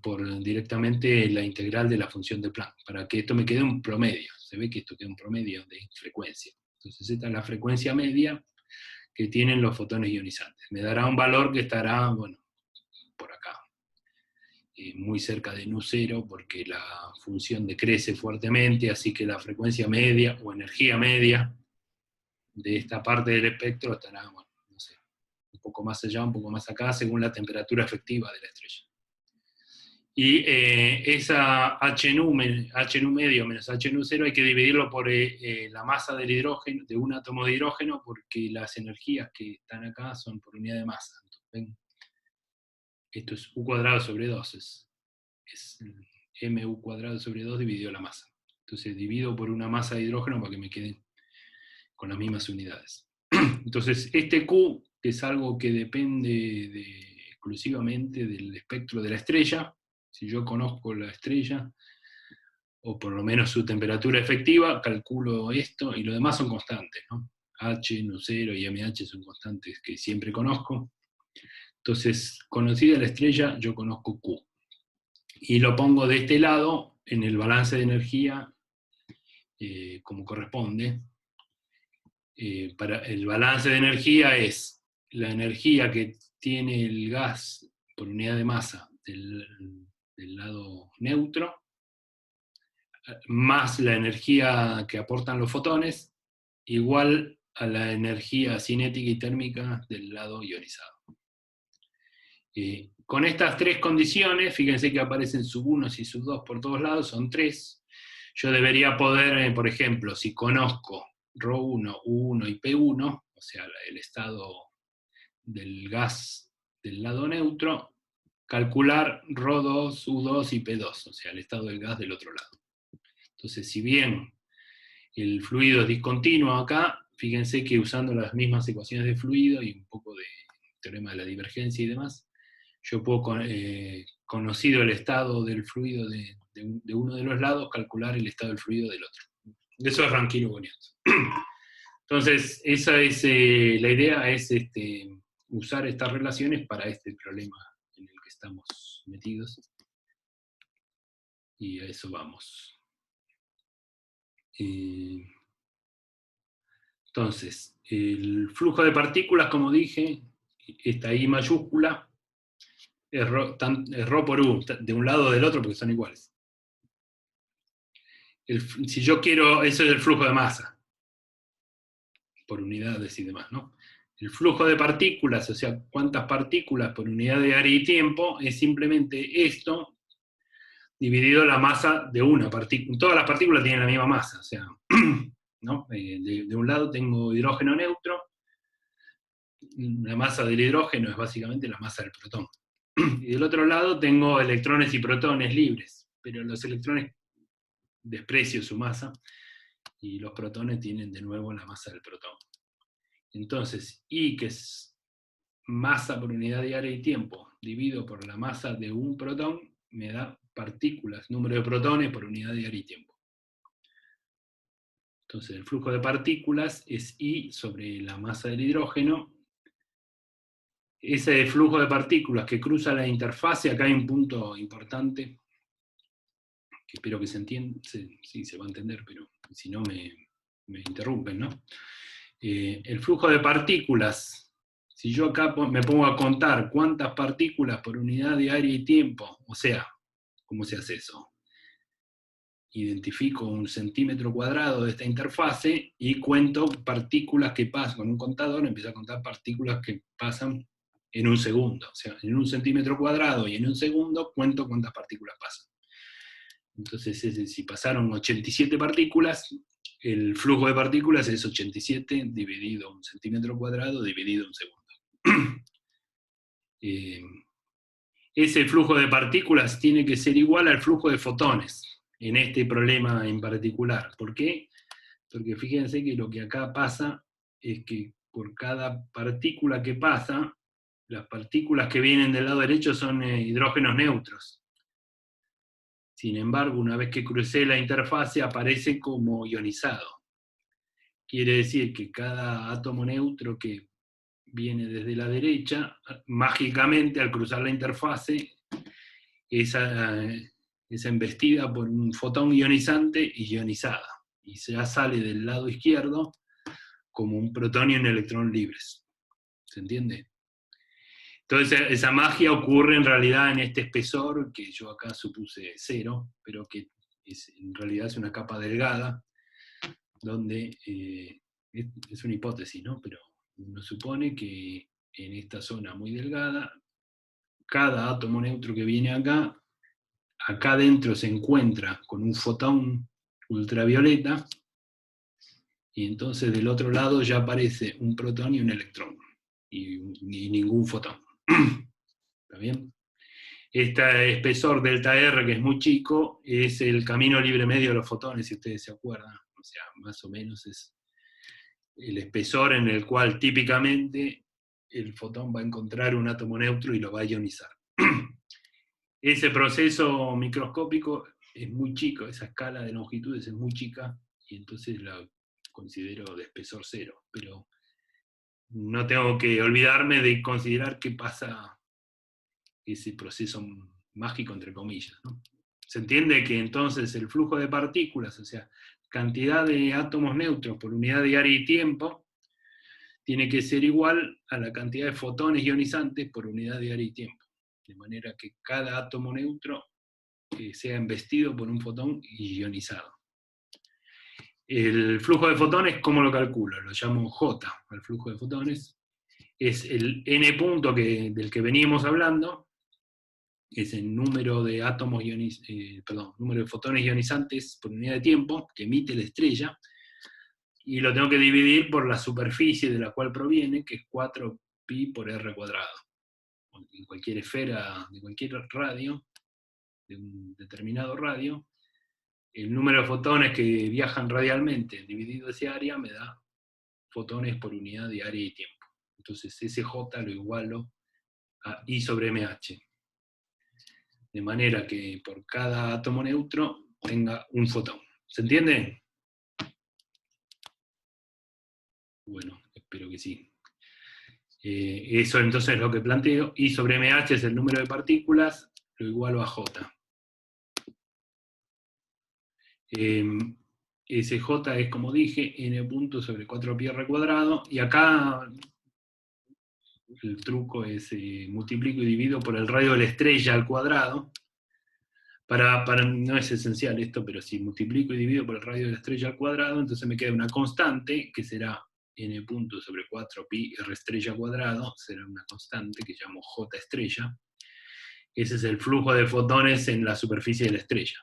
por directamente la integral de la función de Planck, para que esto me quede un promedio. Se ve que esto queda un promedio de frecuencia. Entonces esta es la frecuencia media que tienen los fotones ionizantes. Me dará un valor que estará, bueno, por acá, muy cerca de Nu0, porque la función decrece fuertemente, así que la frecuencia media o energía media de esta parte del espectro estará, bueno, no sé, un poco más allá, un poco más acá, según la temperatura efectiva de la estrella. Y esa HNu medio menos HNu0 hay que dividirlo por la masa del hidrógeno, de un átomo de hidrógeno, porque las energías que están acá son por unidad de masa. Entonces, ¿ven? Esto es u cuadrado sobre 2, es mu cuadrado sobre 2 dividido la masa. Entonces divido por una masa de hidrógeno para que me queden con las mismas unidades. Entonces este Q, que es algo que depende exclusivamente del espectro de la estrella, si yo conozco la estrella, o por lo menos su temperatura efectiva, calculo esto, y lo demás son constantes, ¿no? H, Nu0 y MH son constantes que siempre conozco. Entonces, conocida la estrella, yo conozco Q. Y lo pongo de este lado, en el balance de energía, como corresponde. Para el balance de energía es la energía que tiene el gas por unidad de masa del lado neutro, más la energía que aportan los fotones, igual a la energía cinética y térmica del lado ionizado. Con estas tres condiciones, fíjense que aparecen sub-1 y sub-2 por todos lados, son 3. Yo debería poder, por ejemplo, si conozco ρ1, U1 y P1, o sea, el estado del gas del lado neutro, calcular ρ2, U2 y P2, o sea, el estado del gas del otro lado. Entonces, si bien el fluido es discontinuo acá, fíjense que usando las mismas ecuaciones de fluido y un poco de teorema de la divergencia y demás, yo puedo, conocido el estado del fluido de uno de los lados, calcular el estado del fluido del otro. Eso es Rankine-Bonnet. Entonces, esa es la idea, es usar estas relaciones para este problema en el que estamos metidos. Y a eso vamos. Entonces, el flujo de partículas, como dije, esta I mayúscula, es ρ por U, de un lado o del otro, porque son iguales. Si yo quiero, eso es el flujo de masa, por unidades y demás, ¿no? El flujo de partículas, o sea, cuántas partículas por unidad de área y tiempo, es simplemente esto, dividido la masa de una partícula. Todas las partículas tienen la misma masa, o sea, ¿no? De un lado tengo hidrógeno neutro, la masa del hidrógeno es básicamente la masa del protón. Y del otro lado tengo electrones y protones libres, pero los electrones desprecio su masa, y los protones tienen de nuevo la masa del protón. Entonces, I, que es masa por unidad de área y tiempo, dividido por la masa de un protón, me da partículas, número de protones por unidad de área y tiempo. Entonces, el flujo de partículas es I sobre la masa del hidrógeno. Ese flujo de partículas que cruza la interfase, acá hay un punto importante, que espero que se entienda, sí, se va a entender, pero si no me interrumpen, ¿no? El flujo de partículas, si yo acá me pongo a contar cuántas partículas por unidad de área y tiempo, o sea, ¿cómo se hace eso? identifico un centímetro cuadrado de esta interfase y cuento partículas que pasan, con un contador empiezo a contar partículas que pasan en un segundo. O sea, en un centímetro cuadrado y en un segundo cuento cuántas partículas pasan. Entonces, si pasaron 87 partículas, el flujo de partículas es 87 dividido un centímetro cuadrado dividido un segundo. Ese flujo de partículas tiene que ser igual al flujo de fotones en este problema en particular. ¿Por qué? Porque fíjense que lo que acá pasa es que por cada partícula que pasa, las partículas que vienen del lado derecho son hidrógenos neutros. Sin embargo, una vez que crucé la interfase, aparece como ionizado. Quiere decir que cada átomo neutro que viene desde la derecha, mágicamente al cruzar la interfase, es embestida por un fotón ionizante y ionizada. Y ya sale del lado izquierdo como un protón y un electrón libres. ¿Se entiende? Entonces esa magia ocurre en realidad en este espesor, que yo acá supuse 0, pero que en realidad es una capa delgada, donde es una hipótesis, ¿no? Pero uno supone que en esta zona muy delgada, cada átomo neutro que viene acá dentro se encuentra con un fotón ultravioleta, y entonces del otro lado ya aparece un protón y un electrón, y ningún fotón. ¿Está bien? Este espesor delta R, que es muy chico, es el camino libre medio de los fotones, si ustedes se acuerdan. O sea, más o menos es el espesor en el cual típicamente el fotón va a encontrar un átomo neutro y lo va a ionizar. Ese proceso microscópico es muy chico, esa escala de longitudes es muy chica, y entonces la considero de espesor 0, pero no tengo que olvidarme de considerar qué pasa ese proceso mágico, entre comillas, ¿no? Se entiende que entonces el flujo de partículas, o sea, cantidad de átomos neutros por unidad de área y tiempo, tiene que ser igual a la cantidad de fotones ionizantes por unidad de área y tiempo. De manera que cada átomo neutro sea embestido por un fotón ionizado. El flujo de fotones, ¿cómo lo calculo? Lo llamo J, al flujo de fotones. Es el n punto del que veníamos hablando, es el número de número de fotones ionizantes por unidad de tiempo que emite la estrella, y lo tengo que dividir por la superficie de la cual proviene, que es 4pi por r cuadrado. En cualquier esfera de cualquier radio, de un determinado radio, el número de fotones que viajan radialmente dividido ese área me da fotones por unidad de área y tiempo. Entonces ese J lo igualo a I sobre MH. De manera que por cada átomo neutro tenga un fotón. ¿Se entiende? Bueno, espero que sí. Eso entonces es lo que planteo. I sobre MH es el número de partículas, lo igualo a J. Ese J es, como dije, n punto sobre 4pi r cuadrado, y acá el truco es multiplico y divido por el radio de la estrella al cuadrado. No es esencial esto, pero si multiplico y divido por el radio de la estrella al cuadrado, entonces me queda una constante que será n punto sobre 4pi r estrella cuadrado, será una constante que llamo J estrella. Ese es el flujo de fotones en la superficie de la estrella.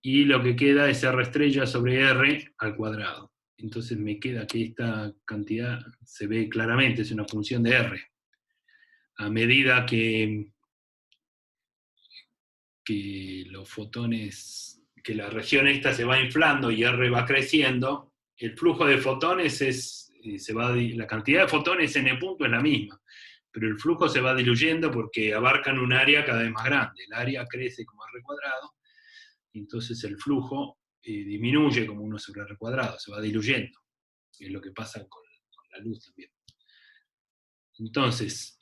Y lo que queda es r estrella sobre r al cuadrado. Entonces me queda que esta cantidad se ve claramente, es una función de r. A medida que los fotones, que la región esta se va inflando y r va creciendo, el flujo de fotones la cantidad de fotones n punto es la misma, pero el flujo se va diluyendo porque abarcan un área cada vez más grande. El área crece como r cuadrado, entonces el flujo disminuye como 1 sobre r cuadrado, se va diluyendo. Es lo que pasa con la luz también. Entonces,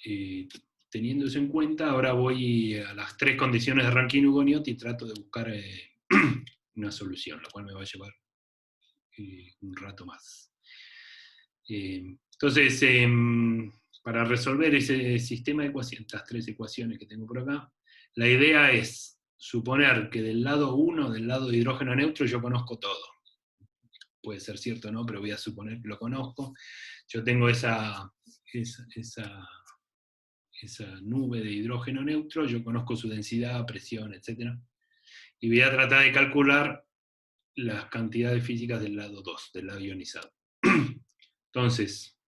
teniendo eso en cuenta, ahora voy a las 3 condiciones de Rankine-Hugoniot y trato de buscar una solución, lo cual me va a llevar un rato más. Entonces, para resolver ese sistema de ecuaciones, estas 3 ecuaciones que tengo por acá, la idea es suponer que del lado 1, del lado de hidrógeno neutro, yo conozco todo. Puede ser cierto o no, pero voy a suponer que lo conozco. Yo tengo esa nube de hidrógeno neutro, yo conozco su densidad, presión, etc. Y voy a tratar de calcular las cantidades físicas del lado 2, del lado ionizado. Entonces,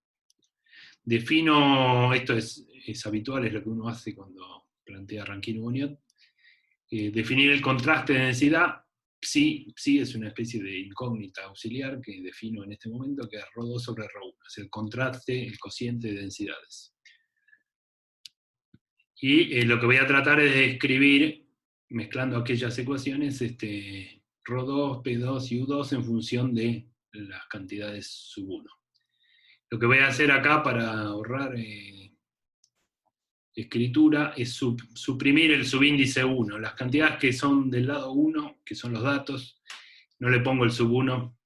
defino, esto es habitual, es lo que uno hace cuando plantea Rankine-Union, definir el contraste de densidad. Psi es una especie de incógnita auxiliar que defino en este momento, que es ρ2 sobre ρ1, es el contraste, el cociente de densidades. Y lo que voy a tratar es de escribir, mezclando aquellas ecuaciones, ρ2, P2 y U2 en función de las cantidades sub 1. Lo que voy a hacer acá para ahorrar escritura es suprimir el subíndice 1. Las cantidades que son del lado 1, que son los datos, no le pongo el sub 1,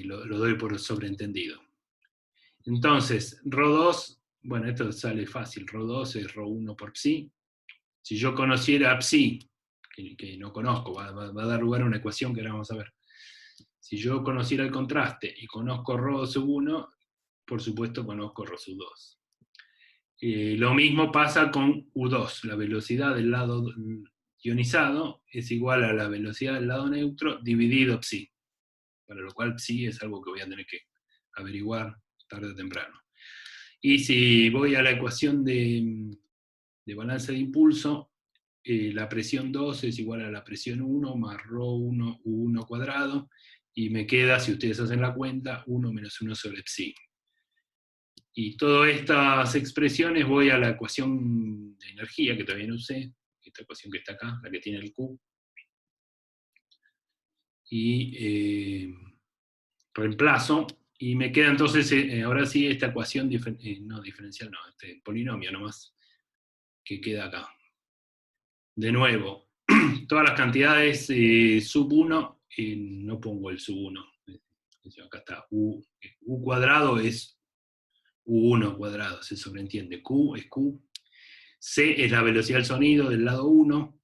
lo doy por sobreentendido. Entonces, ρ2, bueno, esto sale fácil, ρ2 es ρ1 por psi. Si yo conociera psi, que no conozco, va a dar lugar a una ecuación que ahora vamos a ver. Si yo conociera el contraste y conozco ρ sub 1, por supuesto conozco ρ sub 2. Lo mismo pasa con U2, la velocidad del lado ionizado es igual a la velocidad del lado neutro dividido psi, para lo cual psi es algo que voy a tener que averiguar tarde o temprano. Y si voy a la ecuación de balance de impulso, la presión 2 es igual a la presión 1 más ρ1 U1 cuadrado, y me queda, si ustedes hacen la cuenta, 1 menos 1 sobre psi. Y todas estas expresiones voy a la ecuación de energía, que todavía no usé, esta ecuación que está acá, la que tiene el Q. Y reemplazo, y me queda entonces, ahora sí, esta ecuación, no diferencial, no, este polinomio nomás, que queda acá. De nuevo, todas las cantidades sub 1, no pongo el sub 1. Acá está, U cuadrado es U1 cuadrado, se sobreentiende. Q es Q. C es la velocidad del sonido del lado 1.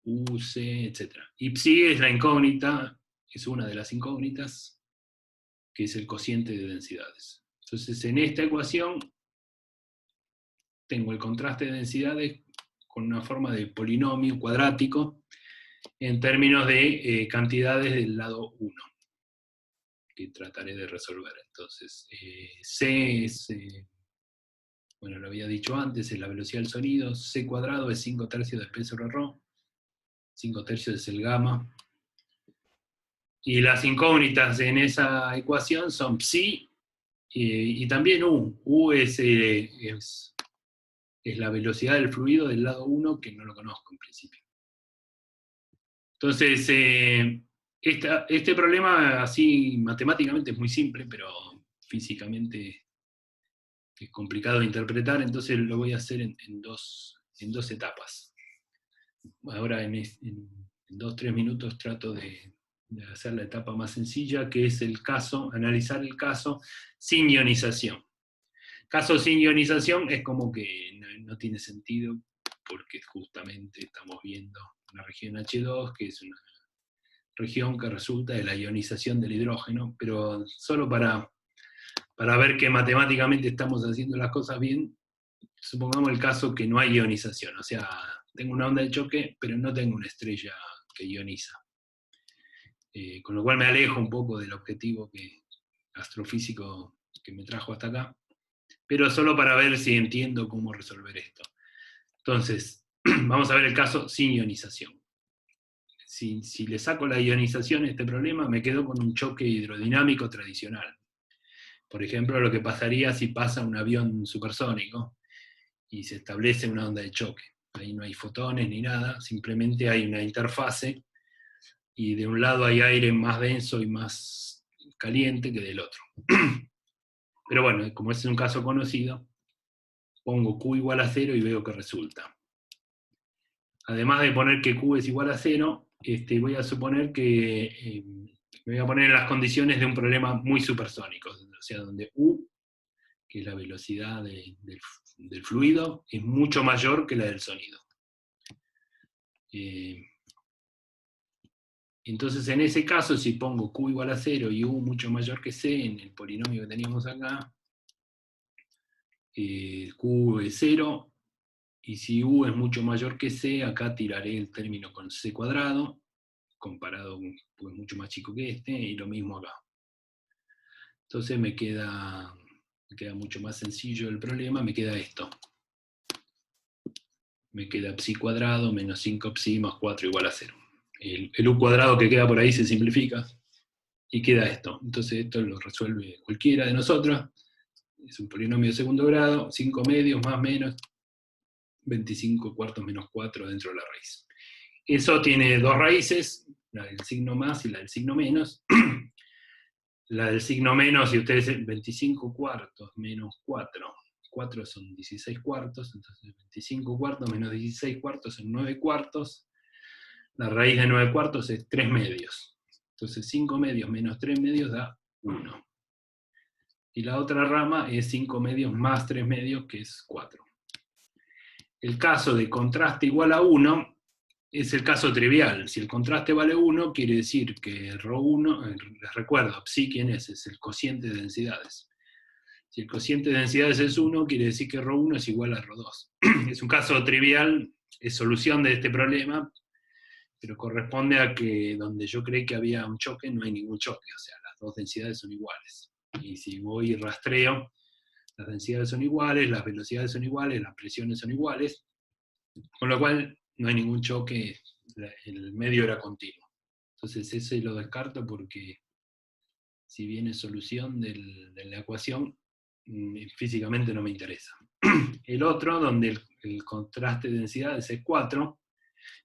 U, C, etc. Y psi es la incógnita, es una de las incógnitas, que es el cociente de densidades. Entonces, en esta ecuación, tengo el contraste de densidades con una forma de polinomio cuadrático en términos de cantidades del lado 1, que trataré de resolver. Entonces, C es, bueno, lo había dicho antes, es la velocidad del sonido, C cuadrado es 5 tercios de P sobre ρ, 5 tercios es el gamma. Y las incógnitas en esa ecuación son psi y también U. U es la velocidad del fluido del lado 1, que no lo conozco en principio. Entonces, este problema así matemáticamente es muy simple, pero físicamente es complicado de interpretar, entonces lo voy a hacer en dos etapas. Ahora en 2-3 minutos trato de hacer la etapa más sencilla, que es el caso, analizar el caso sin ionización. Caso sin ionización es como que no tiene sentido, porque justamente estamos viendo una región H2, que es una región que resulta de la ionización del hidrógeno, pero solo para ver que matemáticamente estamos haciendo las cosas bien, supongamos el caso que no hay ionización, o sea, tengo una onda de choque, pero no tengo una estrella que ioniza. Con lo cual me alejo un poco del objetivo astrofísico que me trajo hasta acá, pero solo para ver si entiendo cómo resolver esto. Entonces, vamos a ver el caso sin ionización. Si le saco la ionización a este problema, me quedo con un choque hidrodinámico tradicional. Por ejemplo, lo que pasaría si pasa un avión supersónico y se establece una onda de choque. Ahí no hay fotones ni nada, simplemente hay una interfase, y de un lado hay aire más denso y más caliente que del otro. Pero bueno, como es un caso conocido, pongo Q igual a 0 y veo que resulta. Además de poner que Q es igual a 0, voy a suponer que me voy a poner en las condiciones de un problema muy supersónico, o sea, donde U, que es la velocidad del fluido, es mucho mayor que la del sonido. Entonces, en ese caso, si pongo Q igual a 0 y U mucho mayor que C en el polinomio que teníamos acá, Q es 0, y si U es mucho mayor que C, acá tiraré el término con C cuadrado, comparado, pues mucho más chico que este, y lo mismo acá. Entonces me queda mucho más sencillo el problema, me queda esto. Me queda psi cuadrado menos 5 psi más 4 igual a 0. El U cuadrado que queda por ahí se simplifica, y queda esto. Entonces esto lo resuelve cualquiera de nosotros. Es un polinomio de segundo grado, 5 medios más menos 25 cuartos menos 4 dentro de la raíz. Eso tiene dos raíces, la del signo más y la del signo menos. La del signo menos, si ustedes 25 cuartos menos 4, 4 son 16 cuartos, entonces 25 cuartos menos 16 cuartos son 9 cuartos. La raíz de 9 cuartos es 3 medios. Entonces 5 medios menos 3 medios da 1. Y la otra rama es 5 medios más 3 medios, que es 4. El caso de contraste igual a 1 es el caso trivial. Si el contraste vale 1, quiere decir que ρ1, les recuerdo, psi, ¿quién es? Es el cociente de densidades. Si el cociente de densidades es 1, quiere decir que ρ1 es igual a ρ2. Es un caso trivial, es solución de este problema, pero corresponde a que donde yo creí que había un choque, no hay ningún choque, o sea, las dos densidades son iguales. Y si voy y rastreo, las densidades son iguales, las velocidades son iguales, las presiones son iguales, con lo cual no hay ningún choque, el medio era continuo. Entonces ese lo descarto porque si viene solución de la ecuación, físicamente no me interesa. El otro, donde el contraste de densidades es 4,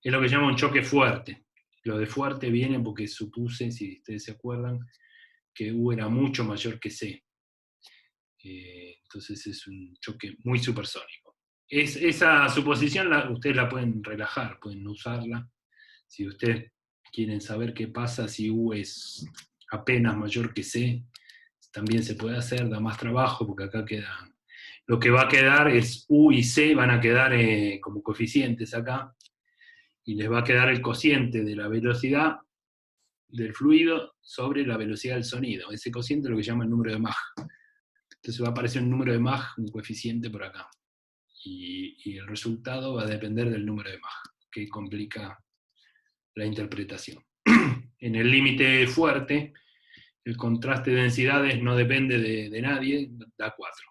es lo que llama un choque fuerte. Lo de fuerte viene porque supuse, si ustedes se acuerdan, que U era mucho mayor que C. Entonces es un choque muy supersónico. Esa suposición ustedes la pueden relajar, pueden usarla. Si ustedes quieren saber qué pasa si U es apenas mayor que C, también se puede hacer, da más trabajo, porque acá queda... Lo que va a quedar es U y C, van a quedar como coeficientes acá, y les va a quedar el cociente de la velocidad del fluido sobre la velocidad del sonido. Ese cociente es lo que llama el número de Mach. Entonces va a aparecer un número de Mach, un coeficiente por acá. Y el resultado va a depender del número de Mach, que complica la interpretación. En el límite fuerte, el contraste de densidades no depende de nadie, da 4.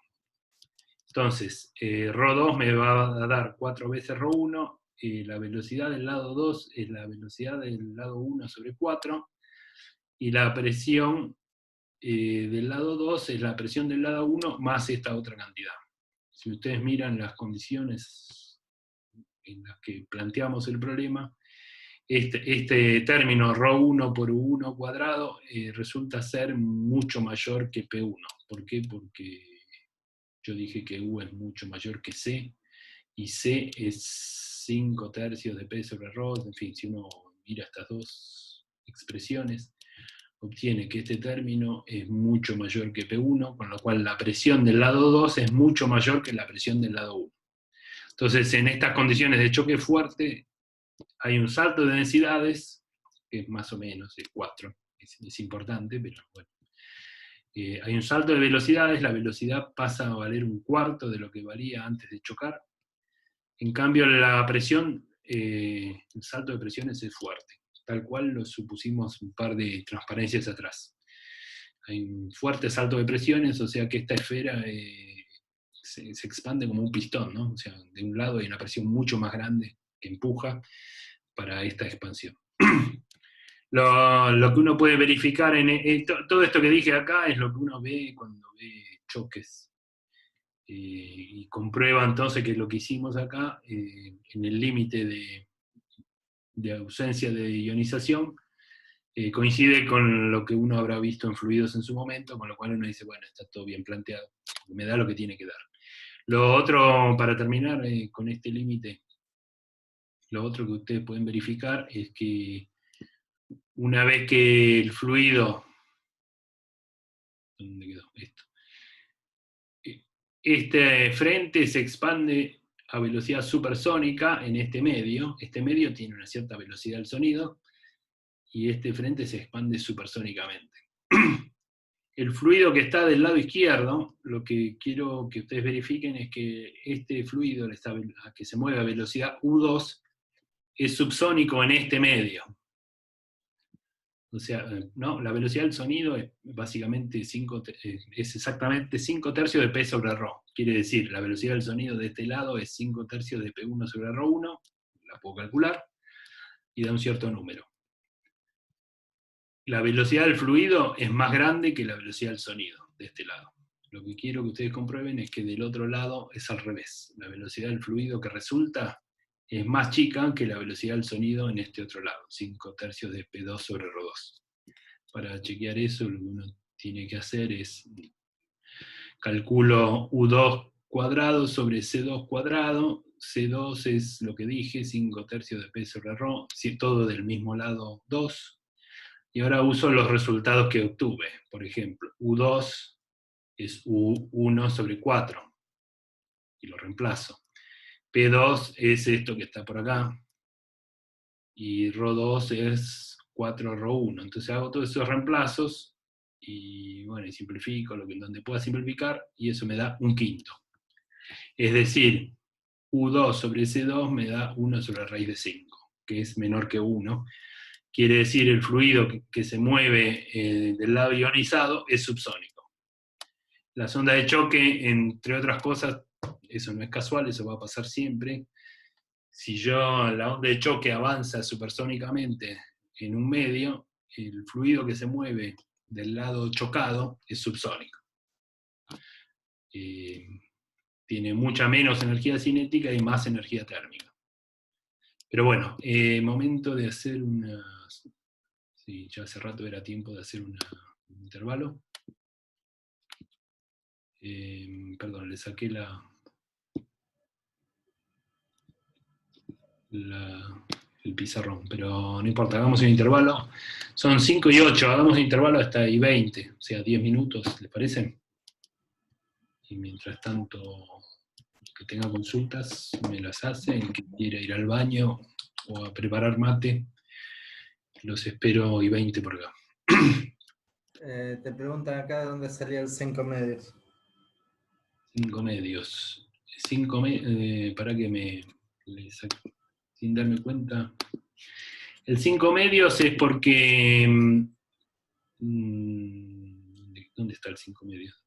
Entonces, ρ2 me va a dar 4 veces ρ1, la velocidad del lado 2 es la velocidad del lado 1 sobre 4, y la presión del lado 2 es la presión del lado 1 más esta otra cantidad. Si ustedes miran las condiciones en las que planteamos el problema, este término ρ1 por u1 cuadrado resulta ser mucho mayor que P1. ¿Por qué? Porque yo dije que U es mucho mayor que C, y C es 5 tercios de P sobre ρ. En fin, si uno mira estas dos expresiones, obtiene que este término es mucho mayor que P1, con lo cual la presión del lado 2 es mucho mayor que la presión del lado 1. Entonces, en estas condiciones de choque fuerte, hay un salto de densidades, que es más o menos el 4, es importante, pero bueno. Hay un salto de velocidades, la velocidad pasa a valer un cuarto de lo que valía antes de chocar. En cambio, la presión, el salto de presiones es fuerte, tal cual lo supusimos un par de transparencias atrás. Hay un fuerte salto de presiones, o sea que esta esfera se expande como un pistón, ¿no? O sea, de un lado hay una presión mucho más grande que empuja para esta expansión. Lo que uno puede verificar todo esto que dije acá es lo que uno ve cuando ve choques. Y comprueba entonces que lo que hicimos acá, en el límite de ausencia de ionización, coincide con lo que uno habrá visto en fluidos en su momento, con lo cual uno dice, bueno, está todo bien planteado, me da lo que tiene que dar. Lo otro, para terminar con este límite, lo otro que ustedes pueden verificar es que una vez que el fluido, ¿dónde quedó esto? Este frente se expande a velocidad supersónica en este medio tiene una cierta velocidad del sonido, y este frente se expande supersónicamente. El fluido que está del lado izquierdo, lo que quiero que ustedes verifiquen es que este fluido que se mueve a velocidad U2 es subsónico en este medio. O sea, ¿no? La velocidad del sonido es básicamente es exactamente 5 tercios de P sobre ρ. Quiere decir, la velocidad del sonido de este lado es 5 tercios de P1 sobre ρ1, la puedo calcular, y da un cierto número. La velocidad del fluido es más grande que la velocidad del sonido de este lado. Lo que quiero que ustedes comprueben es que del otro lado es al revés. La velocidad del fluido que resulta es más chica que la velocidad del sonido en este otro lado, 5 tercios de P2 sobre ρ2. Para chequear eso, lo que uno tiene que hacer es, calculo U2 cuadrado sobre C2 cuadrado. C2 es lo que dije, 5 tercios de P sobre ρ, todo del mismo lado 2. Y ahora uso los resultados que obtuve. Por ejemplo, U2 es U1 sobre 4, y lo reemplazo. P2 es esto que está por acá, y ρ2 es 4 ρ1. Entonces hago todos esos reemplazos, y bueno, y simplifico donde pueda simplificar, y eso me da un quinto. Es decir, U2 sobre C2 me da 1 sobre raíz de 5, que es menor que 1. Quiere decir, el fluido que se mueve del lado ionizado es subsónico. Las ondas de choque, entre otras cosas, eso no es casual, eso va a pasar siempre. Si la onda de choque avanza supersónicamente en un medio, el fluido que se mueve del lado chocado es subsónico. Tiene mucha menos energía cinética y más energía térmica. Pero bueno, momento de hacer una... Sí, ya hace rato era tiempo de hacer un intervalo. Perdón, le saqué el pizarrón, pero no importa, hagamos un intervalo. Son 5 y 8, hagamos un intervalo hasta y 20, o sea, 10 minutos, ¿les parece? Y mientras tanto, que tenga consultas, me las hace, el que quiera ir al baño o a preparar mate, los espero y 20 por acá. Te preguntan acá de dónde salía el 5 medios. 5 medios. Para que le saque, sin darme cuenta. El 5 medios es porque... ¿dónde está el 5 medios?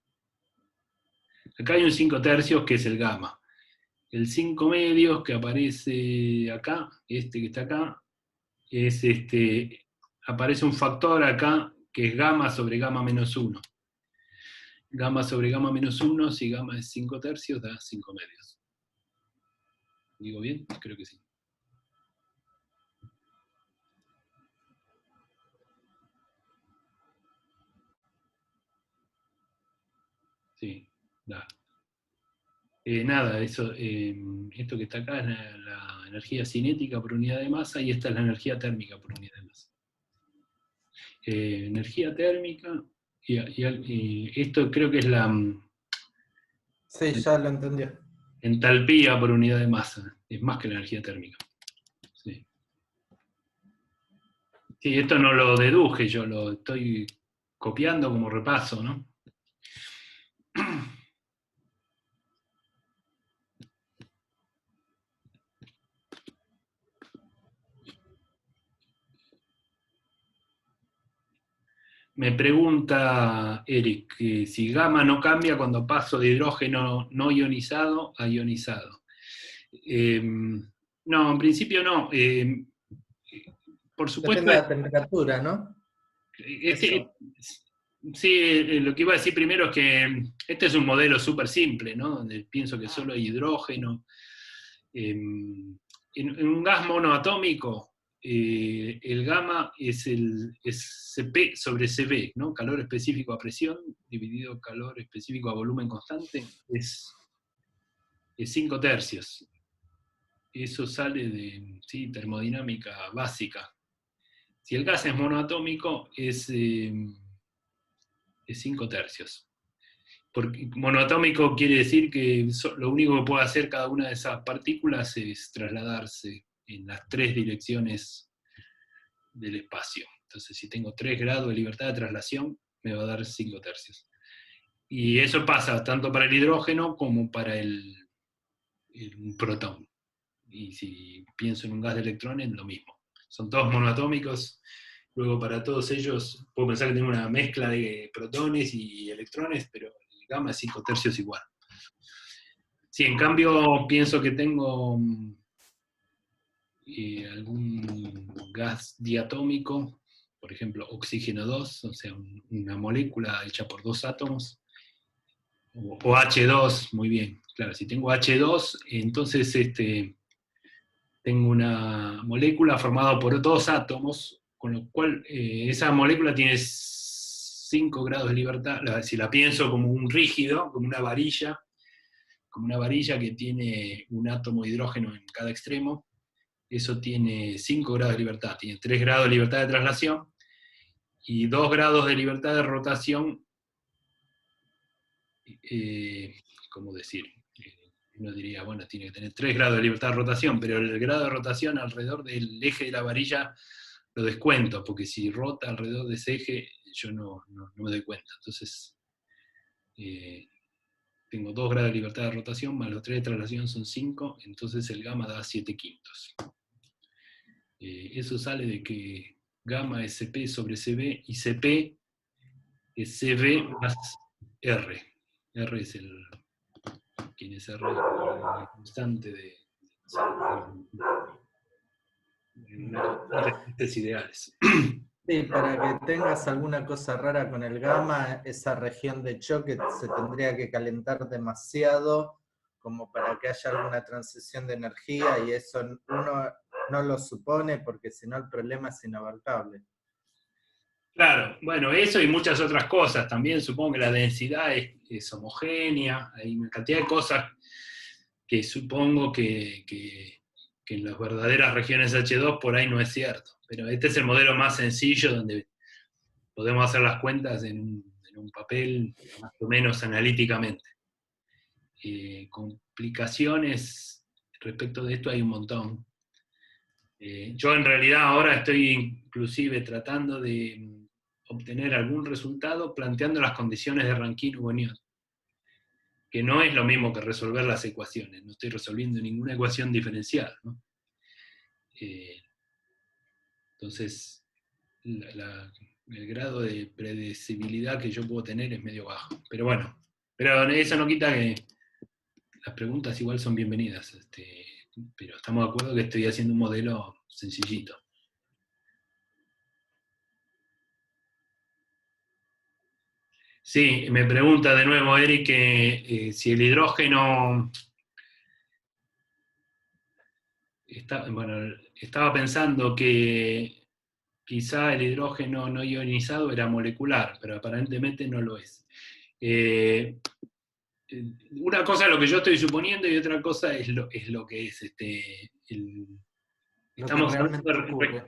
Acá hay un 5 tercios que es el gamma. El 5 medios que aparece acá, este que está acá, es aparece un factor acá que es gamma sobre gamma menos 1. Gamma sobre gamma menos 1, si gamma es 5 tercios, da 5 medios. ¿Digo bien? Creo que sí. Sí, da. Nada, esto que está acá es la energía cinética por unidad de masa, y esta es la energía térmica por unidad de masa. Energía térmica, y esto creo que es la... Sí, ya lo entendí. Entalpía por unidad de masa, es más que la energía térmica. Sí. Sí, esto no lo deduje, yo lo estoy copiando como repaso, ¿no? Me pregunta Eric si gamma no cambia cuando paso de hidrógeno no ionizado a ionizado. No, en principio no. Por supuesto... Depende de la temperatura, ¿no? Sí, lo que iba a decir primero es que este es un modelo súper simple, ¿no? Donde pienso que solo hay hidrógeno. En un gas monoatómico, el gamma es Cp sobre Cv, ¿no? Calor específico a presión dividido calor específico a volumen constante, es 5 tercios. Eso sale de termodinámica básica. Si el gas es monoatómico, es 5 tercios. Porque monoatómico quiere decir que lo único que puede hacer cada una de esas partículas es trasladarse en las 3 direcciones del espacio. Entonces, si tengo 3 grados de libertad de traslación, me va a dar 5 tercios. Y eso pasa tanto para el hidrógeno como para un protón. Y si pienso en un gas de electrones, lo mismo. Son todos monoatómicos. Luego, para todos ellos, puedo pensar que tengo una mezcla de protones y electrones, pero el gamma es 5 tercios igual. Si en cambio pienso que tengo algún gas diatómico, por ejemplo, oxígeno 2, o sea, una molécula hecha por 2 átomos, o H2, muy bien. Claro, si tengo H2, entonces tengo una molécula formada por 2 átomos, con lo cual esa molécula tiene 5 grados de libertad. Si la pienso como un rígido, como una varilla que tiene un átomo de hidrógeno en cada extremo, eso tiene 5 grados de libertad, tiene 3 grados de libertad de traslación y 2 grados de libertad de rotación, ¿cómo decir? Uno diría, bueno, tiene que tener 3 grados de libertad de rotación, pero el grado de rotación alrededor del eje de la varilla lo descuento, porque si rota alrededor de ese eje, yo no me doy cuenta. Entonces, tengo 2 grados de libertad de rotación, más los 3 de traslación son 5, entonces el gamma da 7/5. Eso sale de que gamma es CP sobre CB, y CP es CB más R. R es ¿quién es R? La constante de estos ideales. Sí, para que tengas alguna cosa rara con el gamma, esa región de choque se tendría que calentar demasiado como para que haya alguna transición de energía, y eso uno no lo supone porque si no el problema es inabarcable. Claro, bueno, eso y muchas otras cosas. También supongo que la densidad es homogénea, hay una cantidad de cosas que supongo que en las verdaderas regiones H2 por ahí no es cierto. Pero este es el modelo más sencillo donde podemos hacer las cuentas en un papel más o menos analíticamente. Complicaciones respecto de esto hay un montón. Yo en realidad ahora estoy inclusive tratando de obtener algún resultado planteando las condiciones de Rankine-Hugoniot, que no es lo mismo que resolver las ecuaciones, no estoy resolviendo ninguna ecuación diferencial, ¿no? Entonces, el grado de predecibilidad que yo puedo tener es medio bajo. Pero bueno, pero eso no quita que las preguntas igual son bienvenidas, pero estamos de acuerdo que estoy haciendo un modelo sencillito. Sí, me pregunta de nuevo Eric que si el hidrógeno... estaba pensando que quizá el hidrógeno no ionizado era molecular, pero aparentemente no lo es. Una cosa es lo que yo estoy suponiendo y otra cosa es lo que es. Estamos hablando de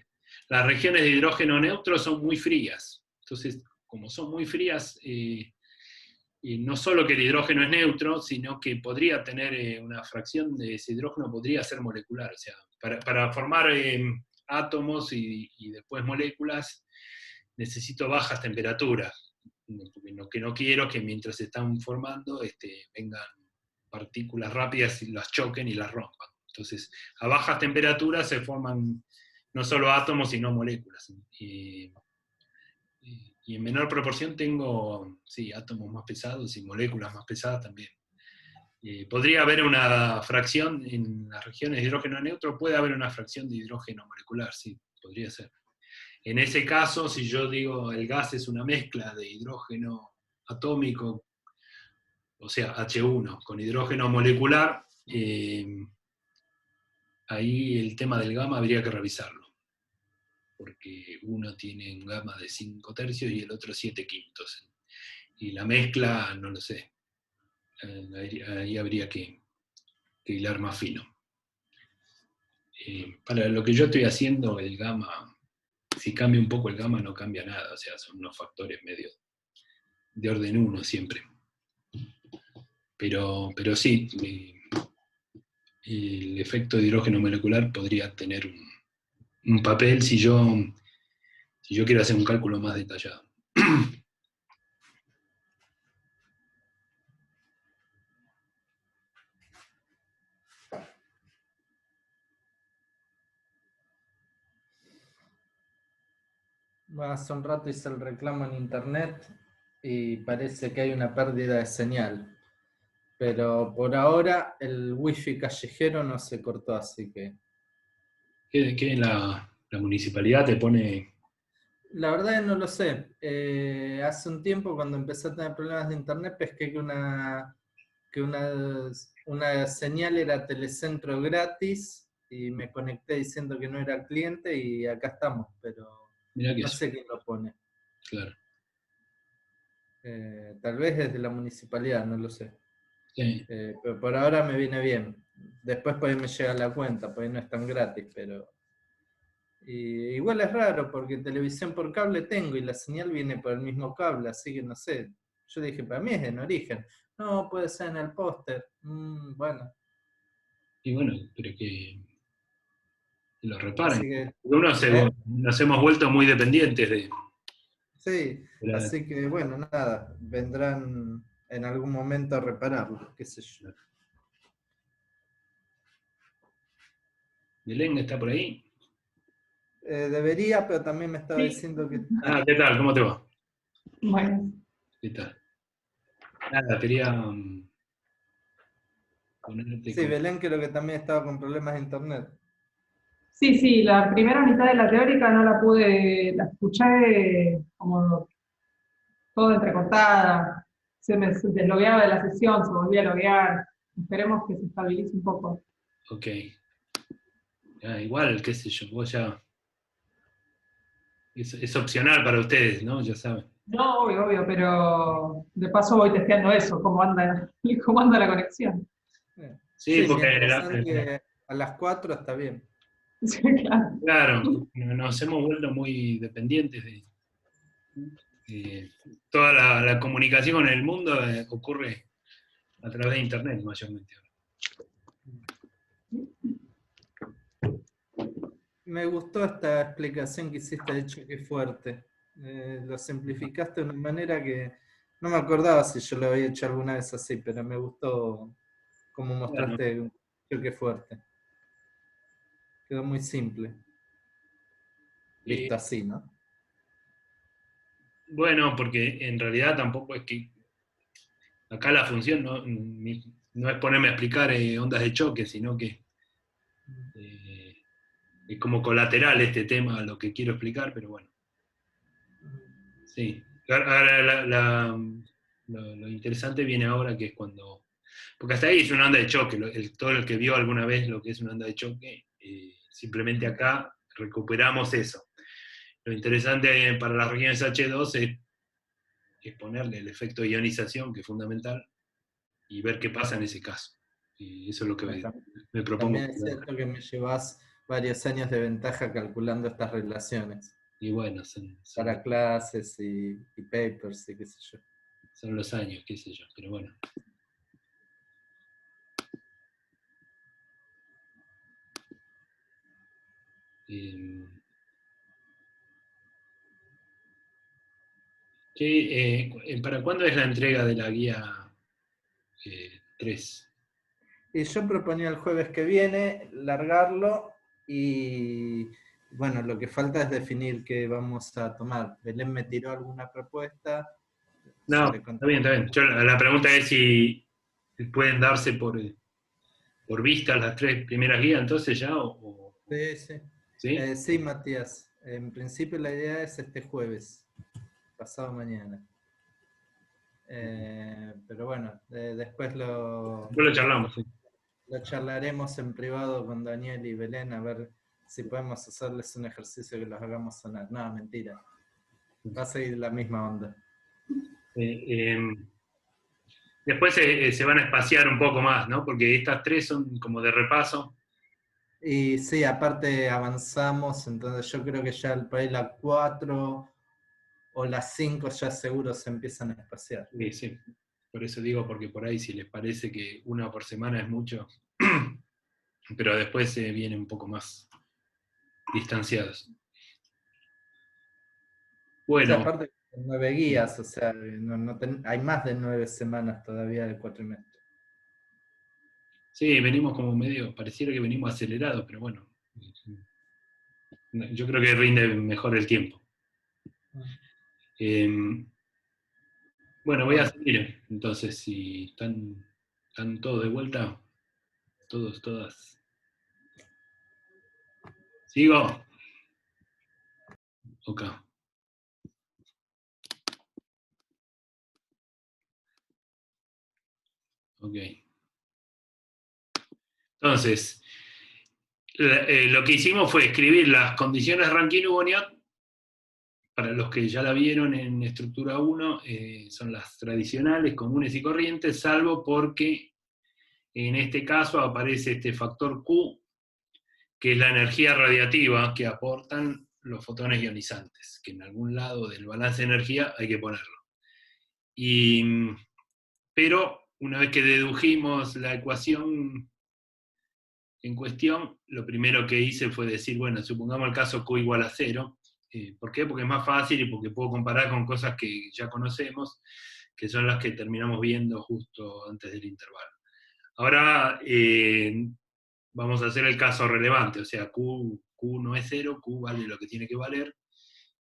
las regiones de hidrógeno neutro son muy frías. Entonces, como son muy frías, no solo que el hidrógeno es neutro, sino que podría tener una fracción de ese hidrógeno, podría ser molecular. O sea, para formar átomos y después moléculas, necesito bajas temperaturas. Porque lo que no quiero es que mientras se están formando vengan partículas rápidas y las choquen y las rompan. Entonces, a bajas temperaturas se forman no solo átomos, sino moléculas. Y en menor proporción tengo, sí, átomos más pesados y moléculas más pesadas también. Podría haber una fracción en las regiones de hidrógeno neutro, puede haber una fracción de hidrógeno molecular, sí, podría ser. En ese caso, si yo digo el gas es una mezcla de hidrógeno atómico, o sea, H1, con hidrógeno molecular, ahí el tema del gamma habría que revisarlo, porque uno tiene un gamma de 5 tercios y el otro 7/5. Y la mezcla, no lo sé. Ahí habría que hilar más fino. Para lo que yo estoy haciendo, el gamma, si cambia un poco el gamma, no cambia nada. O sea, son unos factores medio de orden 1 siempre. pero sí, el efecto de hidrógeno molecular podría tener un papel si yo quiero hacer un cálculo más detallado. Hace un rato hice el reclamo en internet y parece que hay una pérdida de señal. Pero por ahora el wifi callejero no se cortó, así que... ¿Qué la municipalidad te pone? La verdad no lo sé. Hace un tiempo cuando empecé a tener problemas de internet pesqué que una señal era Telecentro gratis y me conecté diciendo que no era cliente y acá estamos, pero Mirá que no eso, sé quién lo pone. claro. Tal vez desde la municipalidad, no lo sé. Sí. Pero por ahora me viene bien. Después por ahí me llega la cuenta, por ahí no es tan gratis, pero... Y igual es raro porque televisión por cable tengo y la señal viene por el mismo cable, así que no sé. Yo dije, para mí es en origen. No, puede ser en el póster. Bueno, Y bueno, pero que lo reparen. así que, Uno ¿eh? nos hemos vuelto muy dependientes de Sí, la- así que bueno, nada, vendrán en algún momento a repararlo, qué sé yo. Belén, ¿está por ahí? Debería, pero también me estaba Sí, diciendo que... Ah, ¿qué tal? ¿Cómo te va? bueno. ¿Qué tal? Nada, quería ponerte Sí, con... Belén creo que también estaba con problemas de internet. Sí, sí, la primera mitad de la teórica no la pude, la escuché como toda entrecortada, se deslogueaba de la sesión, se volvía a loguear. Esperemos que se estabilice un poco. Ok. Igual, qué sé yo, vos ya... Es opcional para ustedes, ¿no? Ya saben. No, obvio, obvio, pero de paso voy testeando eso, cómo anda la conexión. Sí, Sí, porque mientras ande a las 4 está bien. Sí, claro. claro, nos hemos vuelto muy dependientes de toda la comunicación con el mundo ocurre a través de Internet mayormente. Me gustó esta explicación que hiciste de choque fuerte. Lo simplificaste de una manera que no me acordaba si yo lo había hecho alguna vez así, pero me gustó cómo Claro. mostraste un choque fuerte. Quedó muy simple. Visto así, ¿no? Bueno, porque en realidad tampoco es que acá la función no es ponerme a explicar ondas de choque, sino que eh, es como colateral este tema a lo que quiero explicar, pero bueno, sí. Ahora lo interesante viene ahora, que es cuando... Porque hasta ahí es una onda de choque, todo el que vio alguna vez lo que es una onda de choque, simplemente acá recuperamos eso. Lo interesante para las regiones H2 es ponerle el efecto de ionización, que es fundamental, y ver qué pasa en ese caso. Y eso es lo que me propongo. También es cierto que me llevas varios años de ventaja calculando estas relaciones Y bueno, para clases y papers y qué sé yo. son los años, qué sé yo, pero bueno. Eh, ¿Para cuándo es la entrega de la guía 3? Y yo proponía el jueves que viene largarlo y bueno, lo que falta es definir qué vamos a tomar. Belén me tiró alguna propuesta. No, Le está bien, está bien. La pregunta es si pueden darse por vistas las 3 primeras guías, entonces ya, Sí, sí. ¿sí? Sí, Matías. En principio la idea es este jueves, pasado mañana. Pero bueno, después Después lo charlamos, sí. lo charlaremos en privado con Daniel y Belén a ver si podemos hacerles un ejercicio que los hagamos sonar. No, mentira. Va a seguir la misma onda. Después se van a espaciar un poco más, ¿no? Porque estas 3 son como de repaso. Y sí, aparte avanzamos, entonces yo creo que ya por ahí la 4 o las 5 ya seguro se empiezan a espaciar. Sí, sí. Por eso digo, porque por ahí si les parece que una por semana es mucho, pero después se vienen un poco más distanciados. O sea, Bueno, aparte, 9 guías, o sea, hay más de 9 semanas todavía del cuatrimestre. sí, venimos como medio, pareciera que venimos acelerados, pero bueno, yo creo que rinde mejor el tiempo. Bueno, voy a seguir, entonces, si están todos de vuelta, todos, todas. ¿Sigo? Ok. Ok. Entonces, lo que hicimos fue escribir las condiciones Rankine-Hugoniot. Para los que ya la vieron en estructura 1, son las tradicionales, comunes y corrientes, salvo porque en este caso aparece este factor Q, que es la energía radiativa que aportan los fotones ionizantes, que en algún lado del balance de energía hay que ponerlo. Pero una vez que dedujimos la ecuación en cuestión, lo primero que hice fue decir, bueno, supongamos el caso Q igual a 0. ¿Por qué? Porque es más fácil y porque puedo comparar con cosas que ya conocemos, que son las que terminamos viendo justo antes del intervalo. Ahora vamos a hacer el caso relevante, o sea, Q no es 0, Q vale lo que tiene que valer,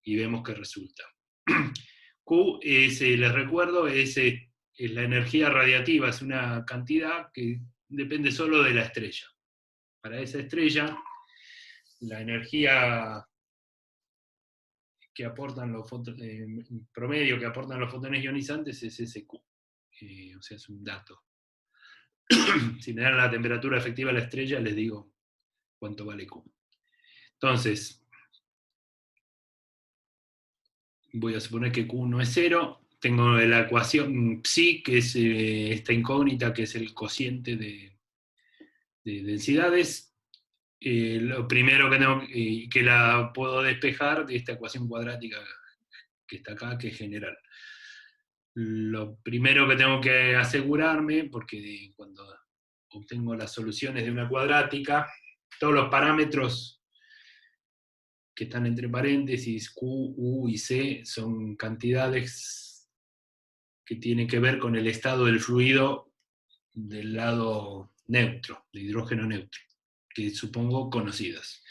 y vemos qué resulta. Q es, les recuerdo, es la energía radiativa, es una cantidad que depende solo de la estrella. Para esa estrella, la energía que aportan los promedio que aportan los fotones ionizantes es ese Q. O sea, es un dato. Si me dan la temperatura efectiva de la estrella, les digo cuánto vale Q. Entonces, voy a suponer que Q no es 0. Tengo la ecuación psi, que es esta incógnita, que es el cociente de densidades. Lo primero que tengo, que la puedo despejar de esta ecuación cuadrática que está acá, que es general. Lo primero que tengo que asegurarme, porque cuando obtengo las soluciones de una cuadrática, todos los parámetros que están entre paréntesis, Q, U y C, son cantidades que tienen que ver con el estado del fluido del lado neutro, de hidrógeno neutro, que supongo conocidas.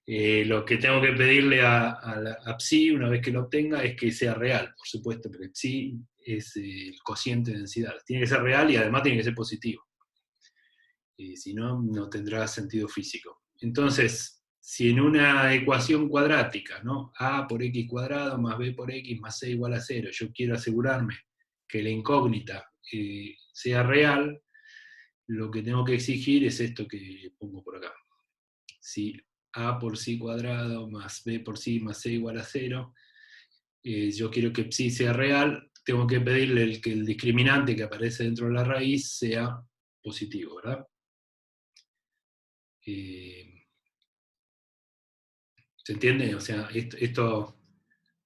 Lo que tengo que pedirle a psi, una vez que lo obtenga, es que sea real, por supuesto, porque psi es el cociente de densidad. Tiene que ser real y además tiene que ser positivo. Si no, no tendrá sentido físico. Entonces, si en una ecuación cuadrática, ¿no? A por x cuadrado más b por x más c igual a 0, yo quiero asegurarme que la incógnita sea real, lo que tengo que exigir es esto que pongo por acá. Si a por psi cuadrado más b por psi más c igual a 0, yo quiero que psi sea real, tengo que pedirle que el discriminante que aparece dentro de la raíz sea positivo, ¿verdad? ¿Se entiende? O sea, esto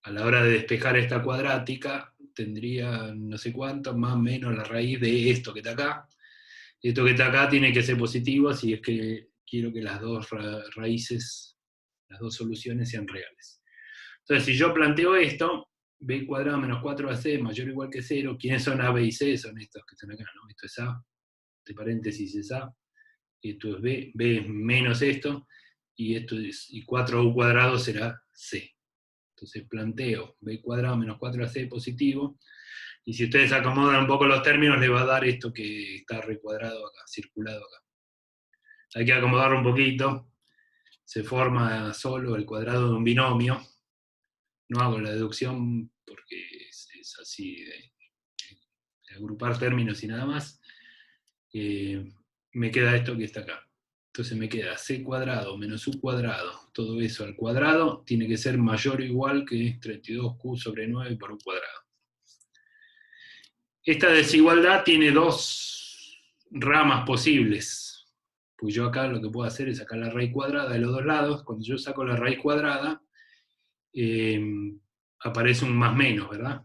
a la hora de despejar esta cuadrática tendría no sé cuánto, más o menos la raíz de esto que está acá. Esto que está acá tiene que ser positivo si es que quiero que las dos raíces, las dos soluciones sean reales. Entonces, si yo planteo esto, b cuadrado menos 4ac mayor o igual que 0, ¿quiénes son a, b y c? Son estos que están acá, ¿no? Esto es a, de paréntesis es a, esto es b es menos esto, y esto es, y 4u cuadrado será c. Entonces planteo b cuadrado menos 4ac positivo, y si ustedes acomodan un poco los términos, les va a dar esto que está recuadrado acá, circulado acá. Hay que acomodarlo un poquito, se forma solo el cuadrado de un binomio. No hago la deducción porque es así de agrupar términos y nada más. Me queda esto que está acá. Entonces me queda c cuadrado menos u cuadrado, todo eso al cuadrado, tiene que ser mayor o igual que 32q sobre 9 por u cuadrado. Esta desigualdad tiene dos ramas posibles. Pues yo acá lo que puedo hacer es sacar la raíz cuadrada de los dos lados. Cuando yo saco la raíz cuadrada, aparece un más menos, ¿verdad?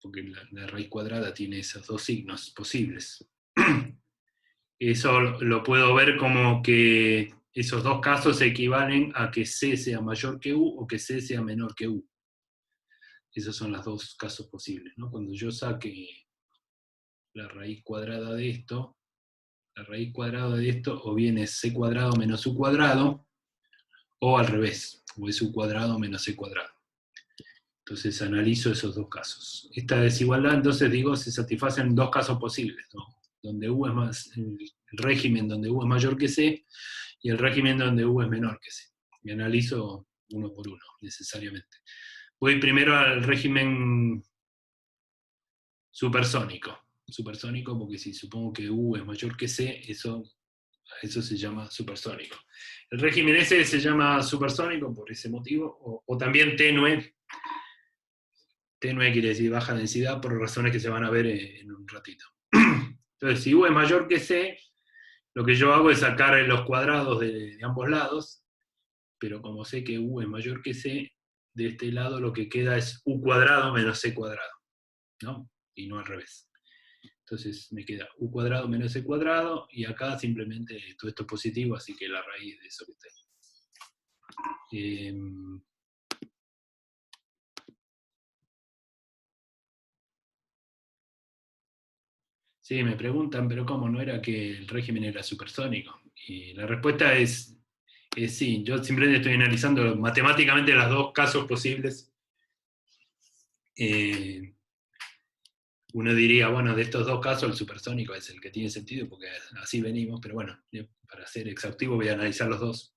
porque la raíz cuadrada tiene esos dos signos posibles. Eso lo puedo ver como que esos dos casos equivalen a que C sea mayor que U o que C sea menor que U. Esos son los dos casos posibles, ¿no? Cuando yo saque la raíz cuadrada de esto, la raíz cuadrada de esto o bien es C cuadrado menos U cuadrado, o al revés, o es U cuadrado menos C cuadrado. Entonces analizo esos dos casos. Esta desigualdad, entonces digo, se satisface en dos casos posibles, ¿no? Donde U es más, el régimen donde U es mayor que C, y el régimen donde U es menor que C. Y analizo uno por uno, necesariamente. Voy primero al régimen supersónico. Supersónico porque si supongo que U es mayor que C, eso se llama supersónico. El régimen ese se llama supersónico por ese motivo, o también tenue. Tenue quiere decir baja densidad por razones que se van a ver en un ratito. Entonces, si U es mayor que C, lo que yo hago es sacar los cuadrados de ambos lados, pero como sé que U es mayor que C, de este lado lo que queda es U cuadrado menos C cuadrado, ¿no? Y no al revés. Entonces me queda U cuadrado menos C cuadrado, y acá simplemente todo esto es positivo, así que la raíz de eso que está ahí. Sí, me preguntan, pero ¿cómo no era que el régimen era supersónico? Y la respuesta es sí. Yo simplemente estoy analizando matemáticamente los dos casos posibles. Uno diría, bueno, de estos dos casos el supersónico es el que tiene sentido, porque así venimos, pero bueno, para ser exhaustivo voy a analizar los dos.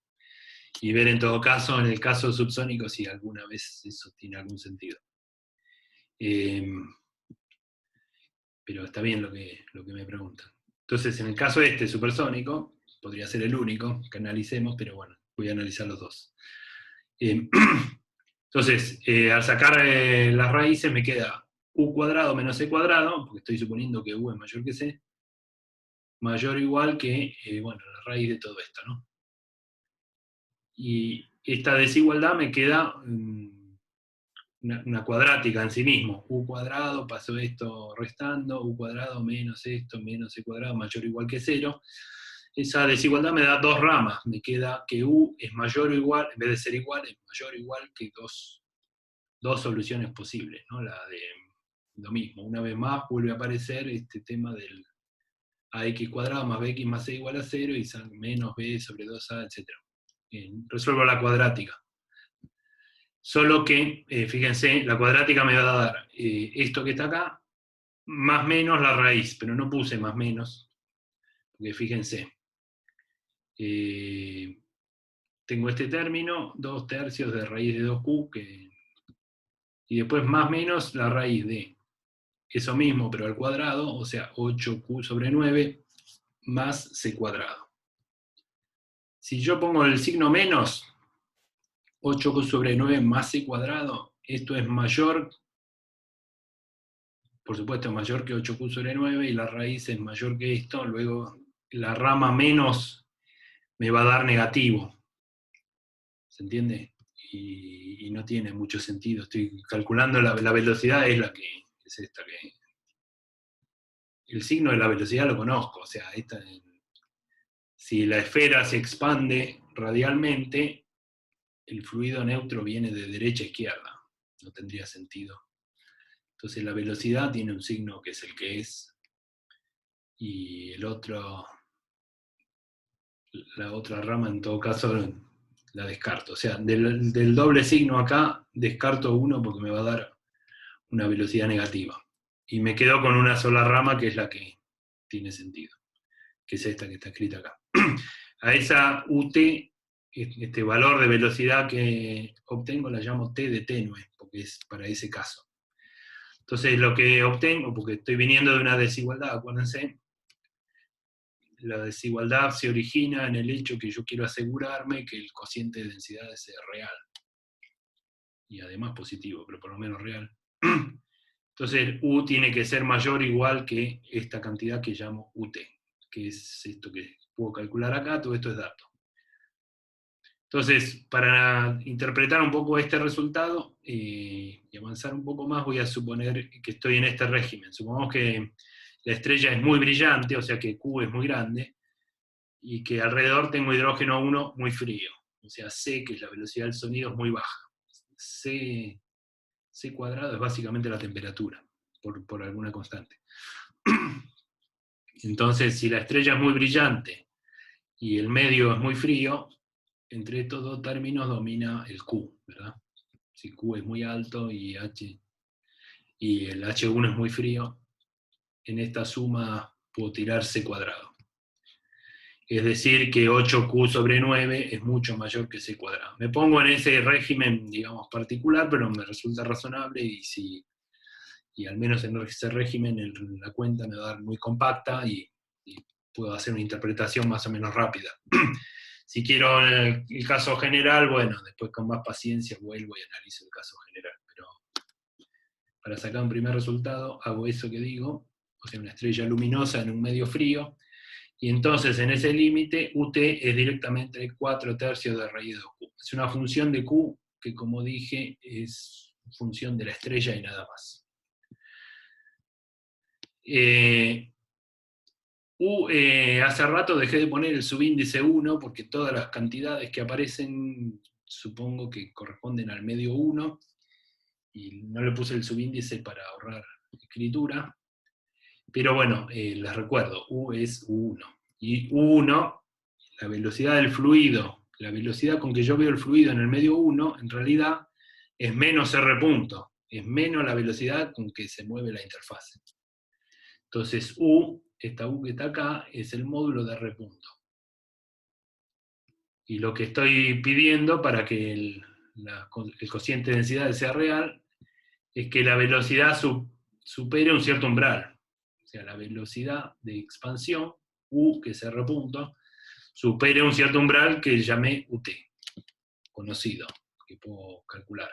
Y ver en todo caso, en el caso subsónico, si alguna vez eso tiene algún sentido. Pero está bien lo que me preguntan. Entonces, en el caso este supersónico, podría ser el único que analicemos, pero bueno, voy a analizar los dos. Entonces, al sacar las raíces me queda U cuadrado menos C cuadrado, porque estoy suponiendo que U es mayor que C, mayor o igual que, bueno, la raíz de todo esto, ¿no? Y esta desigualdad me queda una cuadrática en sí mismo. U cuadrado, pasó esto restando, U cuadrado menos esto, menos C cuadrado, mayor o igual que 0. Esa desigualdad me da dos ramas. Me queda que U es mayor o igual, en vez de ser igual, es mayor o igual que dos soluciones posibles, ¿no? La de lo mismo. Una vez más vuelve a aparecer este tema del ax cuadrado más bx más c igual a 0 y menos b sobre 2a, etc. Resuelvo la cuadrática. Solo que, fíjense, la cuadrática me va a dar esto que está acá, más menos la raíz, pero no puse más menos, porque fíjense, tengo este término, 2/3 de raíz de 2q, y después más menos la raíz de eso mismo, pero al cuadrado, o sea, 8q sobre 9, más c cuadrado. Si yo pongo el signo menos, 8q sobre 9 más c cuadrado, esto es mayor, por supuesto es mayor que 8q sobre 9, y la raíz es mayor que esto, luego la rama menos me va a dar negativo. ¿Se entiende? Y no tiene mucho sentido. Estoy calculando la velocidad, es la que es esta que... El signo de la velocidad lo conozco, o sea, si la esfera se expande radialmente, el fluido neutro viene de derecha a izquierda. No tendría sentido. Entonces la velocidad tiene un signo que es el que es, y el otro, la otra rama en todo caso la descarto. O sea, del doble signo acá descarto uno porque me va a dar una velocidad negativa. Y me quedo con una sola rama que es la que tiene sentido, que es esta que está escrita acá. A esa UT, este valor de velocidad que obtengo, la llamo T de tenue, porque es para ese caso. Entonces lo que obtengo, porque estoy viniendo de una desigualdad, acuérdense, la desigualdad se origina en el hecho que yo quiero asegurarme que el cociente de densidad es real. Y además positivo, pero por lo menos real. Entonces U tiene que ser mayor o igual que esta cantidad que llamo UT, que es esto que puedo calcular acá, todo esto es dato. Entonces, para interpretar un poco este resultado y avanzar un poco más, voy a suponer que estoy en este régimen. Supongamos que la estrella es muy brillante, o sea que Q es muy grande, y que alrededor tengo hidrógeno 1 muy frío. O sea, C, que es la velocidad del sonido, es muy baja. C cuadrado es básicamente la temperatura, por alguna constante. Entonces, si la estrella es muy brillante y el medio es muy frío, entre estos dos términos domina el Q, ¿verdad? Si Q es muy alto y el H1 es muy frío, en esta suma puedo tirar C cuadrado. Es decir, que 8Q sobre 9 es mucho mayor que C cuadrado. Me pongo en ese régimen, digamos, particular, pero me resulta razonable, y al menos en ese régimen la cuenta me va a dar muy compacta y puedo hacer una interpretación más o menos rápida. Si quiero el caso general, bueno, después con más paciencia vuelvo y analizo el caso general. Pero para sacar un primer resultado, hago eso que digo, o sea, una estrella luminosa en un medio frío, y entonces en ese límite UT es directamente 4/3 de raíz de Q. Es una función de Q que, como dije, es función de la estrella y nada más. Hace rato dejé de poner el subíndice 1 porque todas las cantidades que aparecen supongo que corresponden al medio 1, y no le puse el subíndice para ahorrar escritura. Pero bueno, les recuerdo, U es U1. Y U1, la velocidad del fluido, la velocidad con que yo veo el fluido en el medio 1, en realidad es menos R punto, es menos la velocidad con que se mueve la interfase. Entonces esta U que está acá, es el módulo de R punto. Y lo que estoy pidiendo para que el cociente de densidad sea real es que la velocidad supere un cierto umbral. O sea, la velocidad de expansión, U, que es R punto, supere un cierto umbral que llamé UT, conocido, que puedo calcular.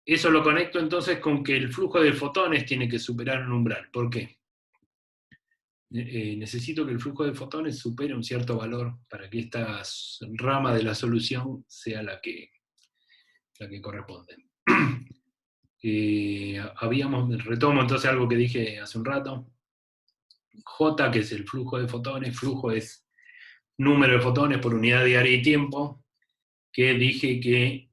Eso lo conecto entonces con que el flujo de fotones tiene que superar un umbral. ¿Por qué? Necesito que el flujo de fotones supere un cierto valor para que esta rama de la solución sea la que corresponde. Retomo entonces algo que dije hace un rato. J, que es el flujo de fotones, flujo es número de fotones por unidad diaria y tiempo, que dije que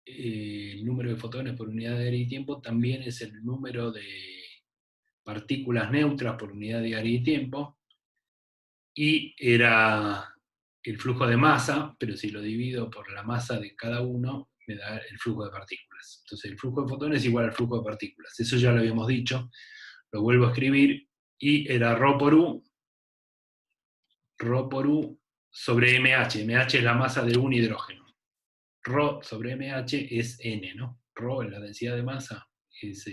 el número de fotones por unidad diaria y tiempo también es el número de partículas neutras por unidad diaria y tiempo, y era el flujo de masa, pero si lo divido por la masa de cada uno, me da el flujo de partículas. Entonces el flujo de fotones es igual al flujo de partículas. Eso ya lo habíamos dicho, lo vuelvo a escribir, y era ρ por U sobre MH. MH es la masa de un hidrógeno. Ρ sobre MH es N, ¿no? Ρ es la densidad de masa, es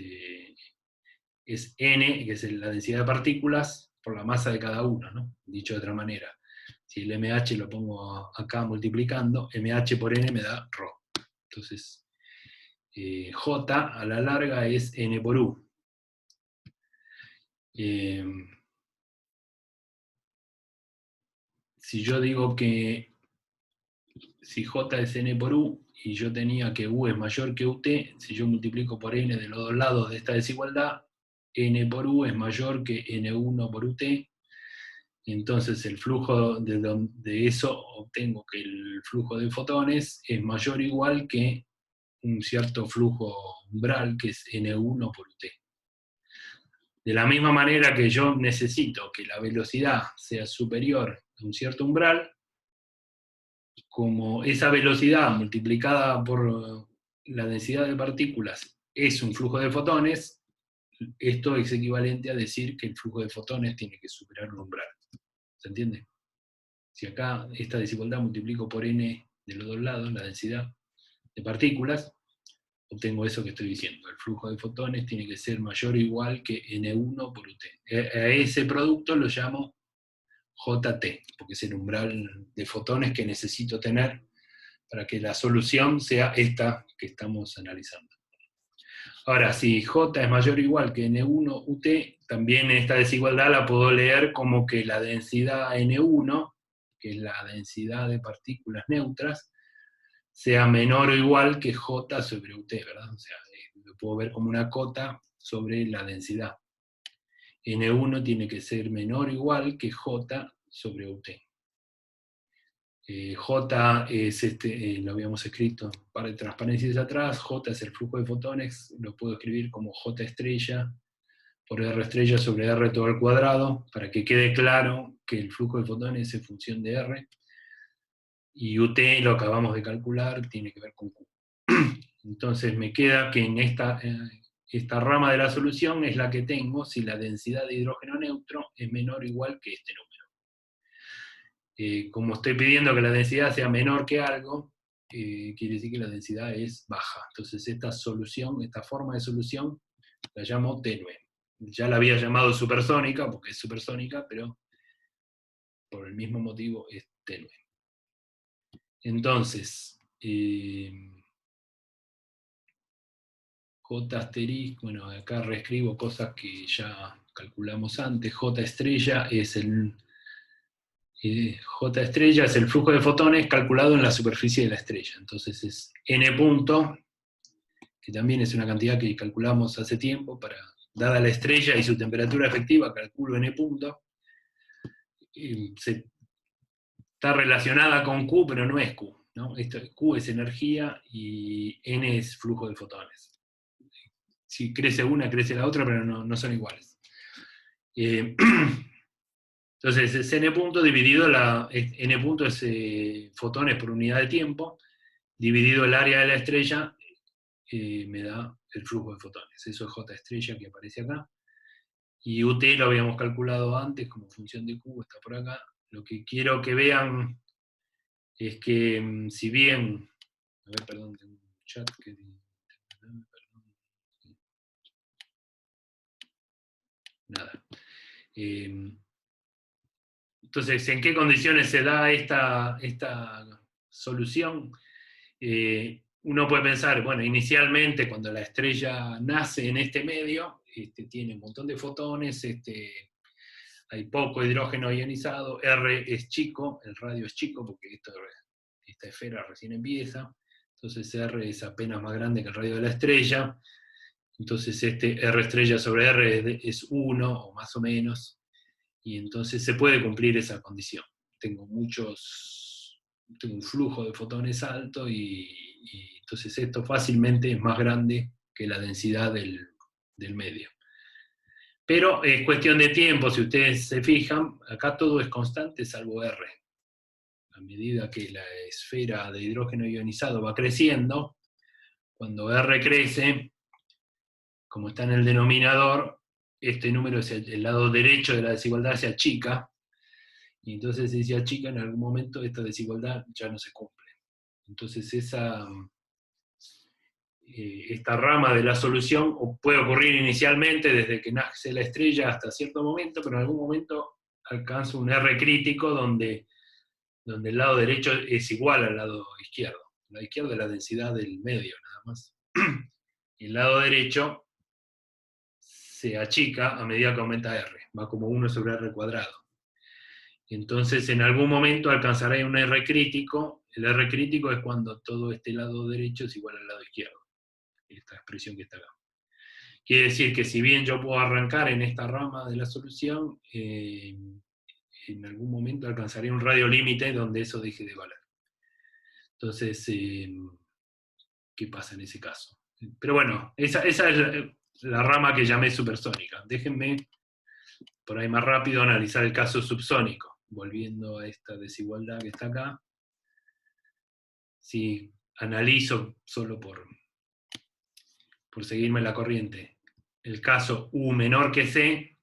N, que es la densidad de partículas, por la masa de cada uno, ¿no? Dicho de otra manera. Si el MH lo pongo acá multiplicando, MH por N me da ρ. Entonces, J a la larga es N por U. Si yo digo que si J es N por U, y yo tenía que U es mayor que UT, si yo multiplico por N de los dos lados de esta desigualdad, N por U es mayor que N1 por UT, entonces el flujo de eso obtengo que el flujo de fotones es mayor o igual que un cierto flujo umbral, que es N1 por UT. De la misma manera que yo necesito que la velocidad sea superior a un cierto umbral, como esa velocidad multiplicada por la densidad de partículas es un flujo de fotones, esto es equivalente a decir que el flujo de fotones tiene que superar un umbral. ¿Se entiende? Si acá esta desigualdad multiplico por n de los dos lados, la densidad de partículas, obtengo eso que estoy diciendo. El flujo de fotones tiene que ser mayor o igual que N1 por UT. A ese producto lo llamo JT, porque es el umbral de fotones que necesito tener para que la solución sea esta que estamos analizando. Ahora, si J es mayor o igual que N1 UT, también esta desigualdad la puedo leer como que la densidad N1, que es la densidad de partículas neutras, sea menor o igual que J sobre UT, ¿verdad? O sea, lo puedo ver como una cota sobre la densidad. N1 tiene que ser menor o igual que J sobre UT. J es, lo habíamos escrito para de transparencias atrás, J es el flujo de fotones, lo puedo escribir como J estrella por R estrella sobre R todo al cuadrado, para que quede claro que el flujo de fotones es en función de R, y UT, lo acabamos de calcular, tiene que ver con Q. Entonces me queda que en esta rama de la solución es la que tengo si la densidad de hidrógeno neutro es menor o igual que este número. Como estoy pidiendo que la densidad sea menor que algo, quiere decir que la densidad es baja. Entonces esta solución, esta forma de solución, la llamo tenue. Ya la había llamado supersónica, porque es supersónica, pero por el mismo motivo es tenue. Entonces, J asterisco, bueno, acá reescribo cosas que ya calculamos antes. J estrella es el J estrella es el flujo de fotones calculado en la superficie de la estrella. Entonces es n punto, que también es una cantidad que calculamos hace tiempo, dada la estrella y su temperatura efectiva, calculo n punto. Está relacionada con Q, pero no es Q, ¿no? Q es energía y n es flujo de fotones. Si crece una, crece la otra, pero no son iguales. Entonces es n punto dividido, n punto es fotones por unidad de tiempo, dividido el área de la estrella, me da el flujo de fotones. Eso es J estrella que aparece acá. Y UT lo habíamos calculado antes como función de Q, está por acá. Lo que quiero que vean es que si bien, a ver, perdón, tengo un chat que... Nada. Entonces, ¿en qué condiciones se da esta solución? Uno puede pensar, bueno, inicialmente cuando la estrella nace en este medio, tiene un montón de fotones, hay poco hidrógeno ionizado, R es chico, el radio es chico porque esta esfera recién empieza, entonces R es apenas más grande que el radio de la estrella, entonces R estrella sobre R es 1 o más o menos, y entonces se puede cumplir esa condición. Tengo un flujo de fotones alto y entonces esto fácilmente es más grande que la densidad del medio. Pero es cuestión de tiempo, si ustedes se fijan, acá todo es constante salvo R. A medida que la esfera de hidrógeno ionizado va creciendo, cuando R crece, como está en el denominador, este número es el lado derecho de la desigualdad se achica, y entonces si se achica, en algún momento esta desigualdad ya no se cumple. Entonces esta rama de la solución puede ocurrir inicialmente desde que nace la estrella hasta cierto momento, pero en algún momento alcanza un R crítico donde el lado derecho es igual al lado izquierdo. El lado izquierdo es la densidad del medio, nada más. Y el lado derecho se achica a medida que aumenta R, va como 1 sobre R cuadrado. Entonces en algún momento alcanzará un R crítico. El R crítico es cuando todo este lado derecho es igual al lado izquierdo. Esta expresión que está acá. Quiere decir que si bien yo puedo arrancar en esta rama de la solución, en algún momento alcanzaré un radio límite donde eso deje de valer. Entonces, ¿qué pasa en ese caso? Pero bueno, esa es la rama que llamé supersónica. Déjenme, por ahí más rápido, analizar el caso subsónico, volviendo a esta desigualdad que está acá. Si analizo, solo por seguirme la corriente, el caso U menor que C,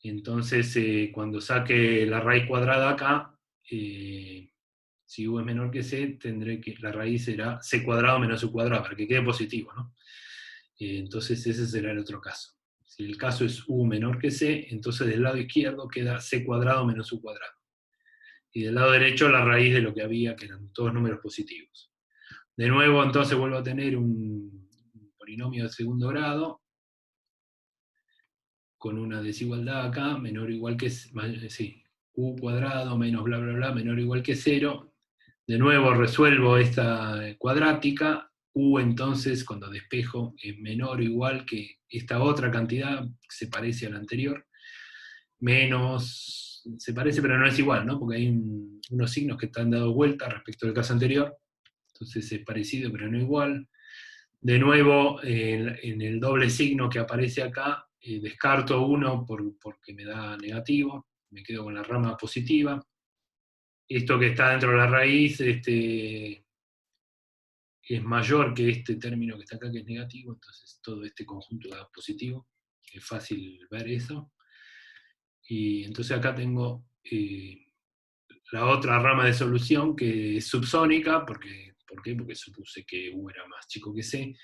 entonces cuando saque la raíz cuadrada acá, si U es menor que C, tendré que la raíz será C cuadrado menos U cuadrado, para que quede positivo, ¿no? Entonces ese será el otro caso. Si el caso es U menor que C, entonces del lado izquierdo queda C cuadrado menos U cuadrado. Y del lado derecho la raíz de lo que había, que eran todos números positivos. De nuevo, entonces vuelvo a tener un polinomio de segundo grado, con una desigualdad acá, menor o igual que, sí, Q cuadrado menos bla bla bla menor o igual que 0. De nuevo resuelvo esta cuadrática. U entonces, cuando despejo, es menor o igual que esta otra cantidad, que se parece a la anterior, menos, se parece pero no es igual, ¿no? Porque hay unos signos que están dando vuelta respecto al caso anterior, entonces es parecido pero no igual. De nuevo, en el doble signo que aparece acá, descarto 1 porque me da negativo, me quedo con la rama positiva. Esto que está dentro de la raíz, es mayor que este término que está acá, que es negativo, entonces todo este conjunto da positivo. Es fácil ver eso. Y entonces acá tengo la otra rama de solución que es subsónica, ¿por qué? Porque supuse que U era más chico que C,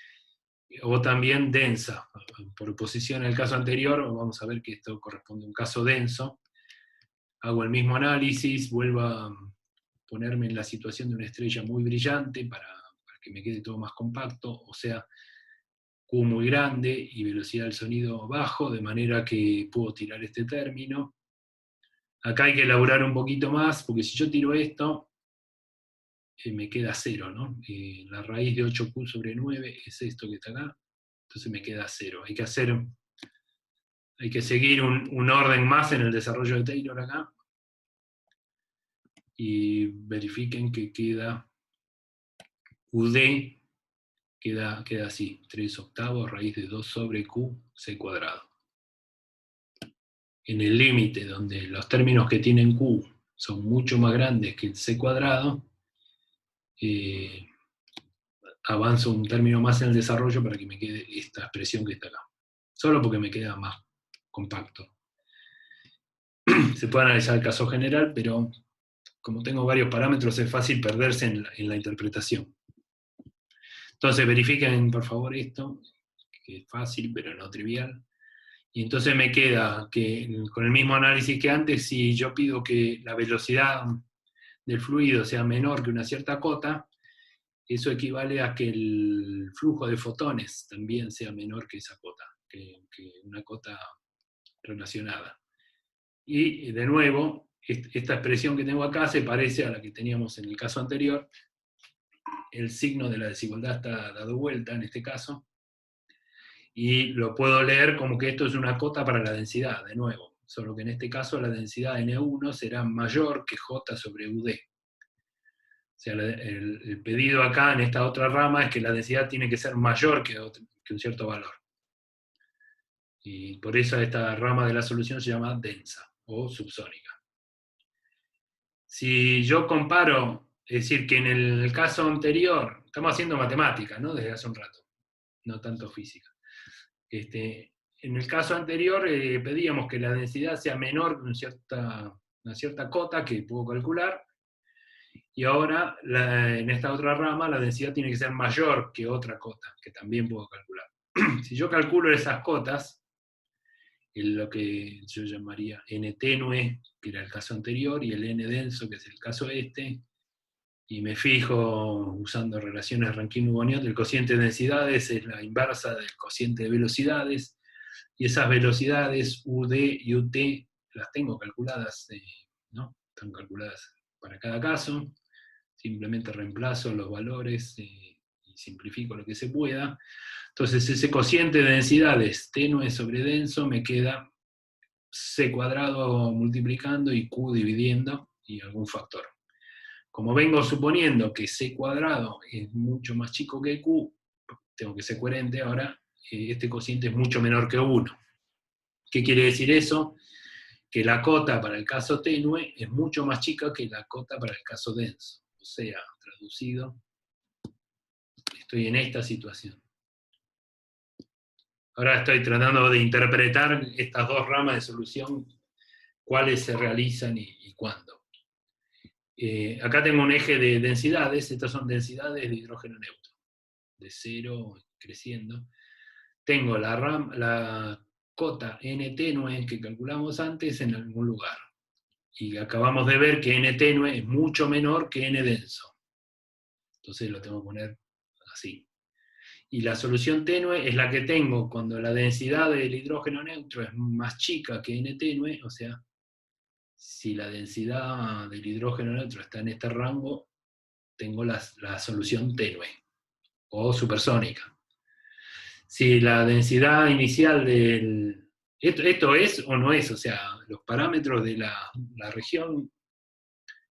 o también densa. Por oposición al caso anterior, vamos a ver que esto corresponde a un caso denso. Hago el mismo análisis, vuelvo a ponerme en la situación de una estrella muy brillante para que me quede todo más compacto, o sea, Q muy grande y velocidad del sonido bajo, de manera que puedo tirar este término. Acá hay que elaborar un poquito más, porque si yo tiro esto, me queda 0, ¿no? La raíz de 8Q sobre 9 es esto que está acá, entonces me queda 0. Hay que seguir un orden más en el desarrollo de Taylor acá, y verifiquen que queda UD, queda así, 3/8 raíz de 2 sobre Q, C cuadrado. En el límite donde los términos que tienen Q son mucho más grandes que el C cuadrado, avanzo un término más en el desarrollo para que me quede esta expresión que está acá. Solo porque me queda más compacto. Se puede analizar el caso general, pero como tengo varios parámetros es fácil perderse en la interpretación. Entonces verifiquen por favor esto, que es fácil pero no trivial. Y entonces me queda que con el mismo análisis que antes, si yo pido que la velocidad del fluido sea menor que una cierta cota, eso equivale a que el flujo de fotones también sea menor que esa cota, que una cota relacionada. Y de nuevo, esta expresión que tengo acá se parece a la que teníamos en el caso anterior. El signo de la desigualdad está dado vuelta en este caso, y lo puedo leer como que esto es una cota para la densidad, de nuevo, solo que en este caso la densidad N1 será mayor que J sobre UD. O sea, el pedido acá en esta otra rama es que la densidad tiene que ser mayor que un cierto valor. Y por eso esta rama de la solución se llama densa o subsónica. Si yo comparo, es decir, que en el caso anterior, estamos haciendo matemática, ¿no? Desde hace un rato, no tanto física. En el caso anterior pedíamos que la densidad sea menor que una cierta cota que puedo calcular, y ahora en esta otra rama la densidad tiene que ser mayor que otra cota, que también puedo calcular. Si yo calculo esas cotas, en lo que yo llamaría n tenue, que era el caso anterior, y el n denso, que es el caso este, y me fijo usando relaciones Rankine-Hugoniot, el cociente de densidades es la inversa del cociente de velocidades, y esas velocidades UD y UT las tengo calculadas, ¿no? Están calculadas para cada caso, simplemente reemplazo los valores y simplifico lo que se pueda. Entonces ese cociente de densidades tenue sobre denso me queda C cuadrado multiplicando y Q dividiendo y algún factor. Como vengo suponiendo que C cuadrado es mucho más chico que Q, tengo que ser coherente ahora, este cociente es mucho menor que 1. ¿Qué quiere decir eso? Que la cota para el caso tenue es mucho más chica que la cota para el caso denso. O sea, traducido, estoy en esta situación. Ahora estoy tratando de interpretar estas dos ramas de solución, cuáles se realizan y cuándo. Acá tengo un eje de densidades, estas son densidades de hidrógeno neutro, de 0 creciendo. Tengo la cota n tenue que calculamos antes en algún lugar. Y acabamos de ver que n tenue es mucho menor que n denso. Entonces lo tengo que poner así. Y la solución tenue es la que tengo cuando la densidad del hidrógeno neutro es más chica que n tenue, o sea, si la densidad del hidrógeno neutro está en este rango, tengo la solución tenue, o supersónica. Si la densidad inicial del... Esto es o no es, o sea, los parámetros de la región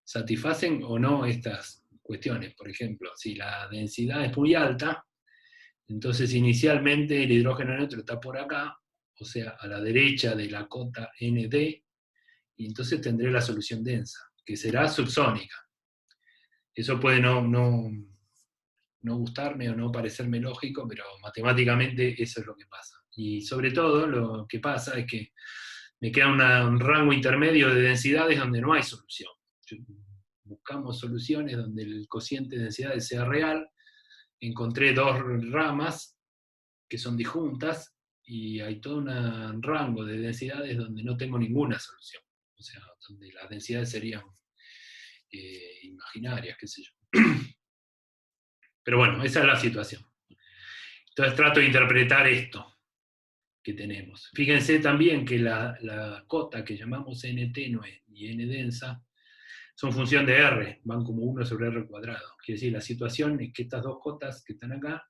satisfacen o no estas cuestiones. Por ejemplo, si la densidad es muy alta, entonces inicialmente el hidrógeno neutro está por acá, o sea, a la derecha de la cota ND, y entonces tendré la solución densa, que será subsónica. Eso puede no gustarme o no parecerme lógico, pero matemáticamente eso es lo que pasa. Y sobre todo lo que pasa es que me queda un rango intermedio de densidades donde no hay solución. Buscamos soluciones donde el cociente de densidades sea real. Encontré dos ramas que son disjuntas y hay todo un rango de densidades donde no tengo ninguna solución. O sea, donde las densidades serían imaginarias, qué sé yo. Pero bueno, esa es la situación. Entonces trato de interpretar esto que tenemos. Fíjense también que la cota que llamamos n tenue y n densa son función de R, van como 1 sobre R cuadrado. Quiere decir, la situación es que estas dos cotas que están acá,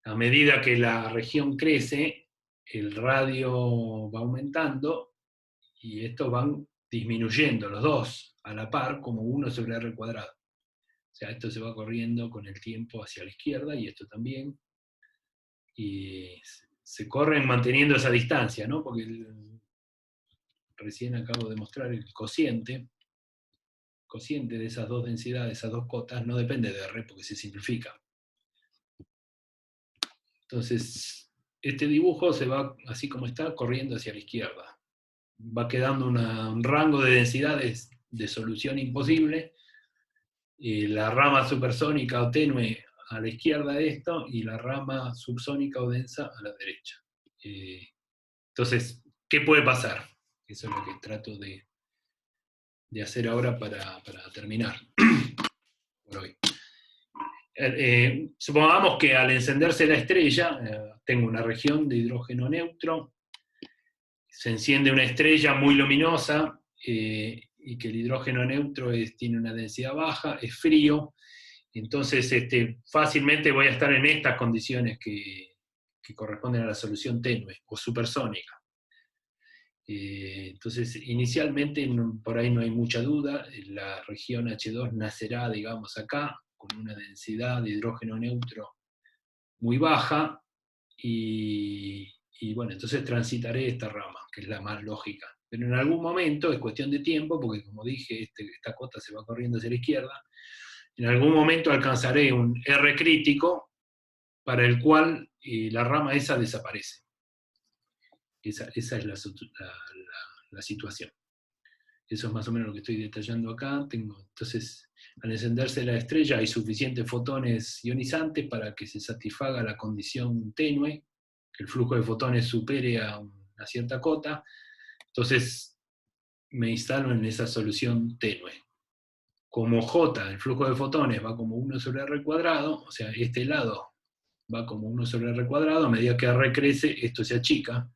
a medida que la región crece, el radio va aumentando y estos van disminuyendo los dos a la par como 1 sobre R cuadrado. O sea, esto se va corriendo con el tiempo hacia la izquierda y esto también. Y se corren manteniendo esa distancia, ¿no? Porque recién acabo de mostrar el cociente de esas dos densidades, esas dos cotas, no depende de R porque se simplifica. Entonces, este dibujo se va, así como está, corriendo hacia la izquierda. Va quedando un rango de densidades de solución imposible, y la rama supersónica o tenue a la izquierda de esto, y la rama subsónica o densa a la derecha. Entonces, ¿qué puede pasar? Eso es lo que trato de hacer ahora para terminar por hoy. Supongamos que al encenderse la estrella, tengo una región de hidrógeno neutro, se enciende una estrella muy luminosa, y que el hidrógeno neutro tiene una densidad baja, es frío, entonces fácilmente voy a estar en estas condiciones que corresponden a la solución tenue o supersónica. Entonces, inicialmente por ahí no hay mucha duda, la región H2 nacerá, digamos, acá, con una densidad de hidrógeno neutro muy baja, y bueno, entonces transitaré esta rama, que es la más lógica. Pero en algún momento, es cuestión de tiempo, porque como dije, esta cota se va corriendo hacia la izquierda, en algún momento alcanzaré un R crítico, para el cual la rama esa desaparece. Esa es la situación. Eso es más o menos lo que estoy detallando acá. Entonces, al encenderse la estrella hay suficientes fotones ionizantes para que se satisfaga la condición tenue, que el flujo de fotones supere a una cierta cota. Entonces, me instalo en esa solución tenue. Como J, el flujo de fotones, va como 1 sobre R cuadrado, o sea, este lado va como 1 sobre R cuadrado, a medida que R crece, esto se achica.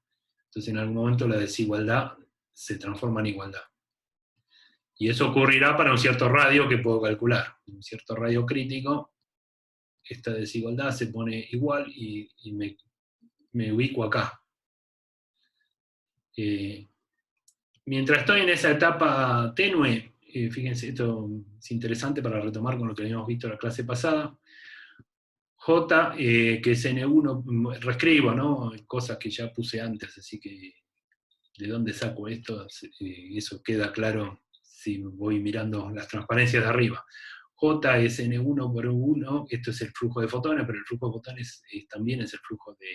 Entonces, en algún momento la desigualdad se transforma en igualdad. Y eso ocurrirá para un cierto radio que puedo calcular. Un cierto radio crítico, esta desigualdad se pone igual y me ubico acá. Mientras estoy en esa etapa tenue, fíjense, esto es interesante para retomar con lo que habíamos visto en la clase pasada. J, que es N1, reescribo, ¿no? Cosas que ya puse antes, así que de dónde saco esto, eso queda claro si voy mirando las transparencias de arriba. J es N1 por U1, esto es el flujo de fotones, pero el flujo de fotones también es el flujo de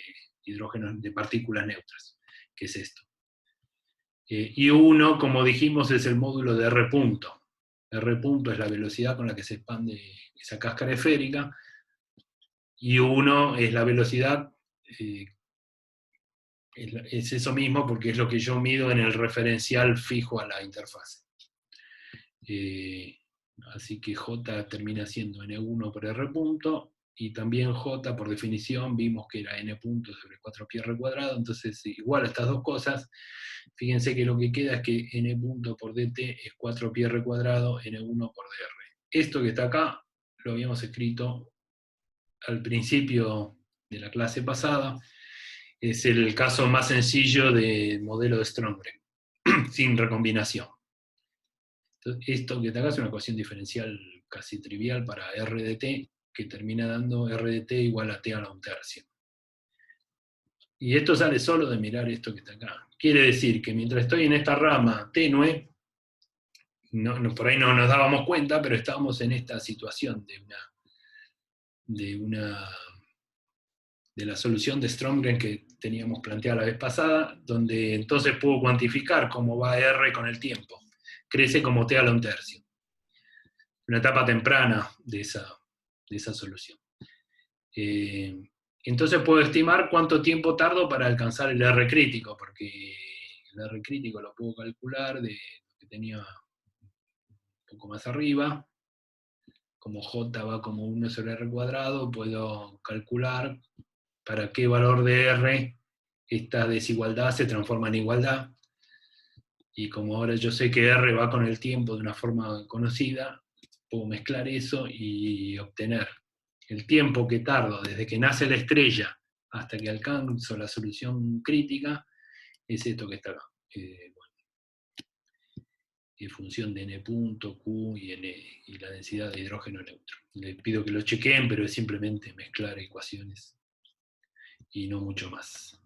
hidrógeno, de partículas neutras, que es esto. Y U1, como dijimos, es el módulo de R punto. R punto es la velocidad con la que se expande esa cáscara esférica, y U1 es la velocidad, es eso mismo porque es lo que yo mido en el referencial fijo a la interfase. Así que J termina siendo N1 por R punto, y también J, por definición, vimos que era n puntos sobre 4πr cuadrado, entonces igual a estas dos cosas, fíjense que lo que queda es que n punto por dt es 4πr cuadrado n1 por dr. Esto que está acá lo habíamos escrito al principio de la clase pasada, es el caso más sencillo de modelo de Strömgren, sin recombinación. Entonces, esto que está acá es una ecuación diferencial casi trivial para r de t, que termina dando r de t igual a t a la 1/3. Y esto sale solo de mirar esto que está acá. Quiere decir que mientras estoy en esta rama tenue, por ahí no nos dábamos cuenta, pero estábamos en esta situación de la solución de Strömgren que teníamos planteada la vez pasada, donde entonces puedo cuantificar cómo va R con el tiempo. Crece como t a la 1/3. Una etapa temprana de esa solución. Entonces puedo estimar cuánto tiempo tardo para alcanzar el R crítico, porque el R crítico lo puedo calcular de lo que tenía un poco más arriba. Como J va como 1 sobre R cuadrado, puedo calcular para qué valor de R esta desigualdad se transforma en igualdad. Y como ahora yo sé que R va con el tiempo de una forma conocida, puedo mezclar eso y obtener el tiempo que tardo desde que nace la estrella hasta que alcanzo la solución crítica, es esto que está acá. En función de n punto, q y la densidad de hidrógeno neutro. Les pido que lo chequeen, pero es simplemente mezclar ecuaciones y no mucho más.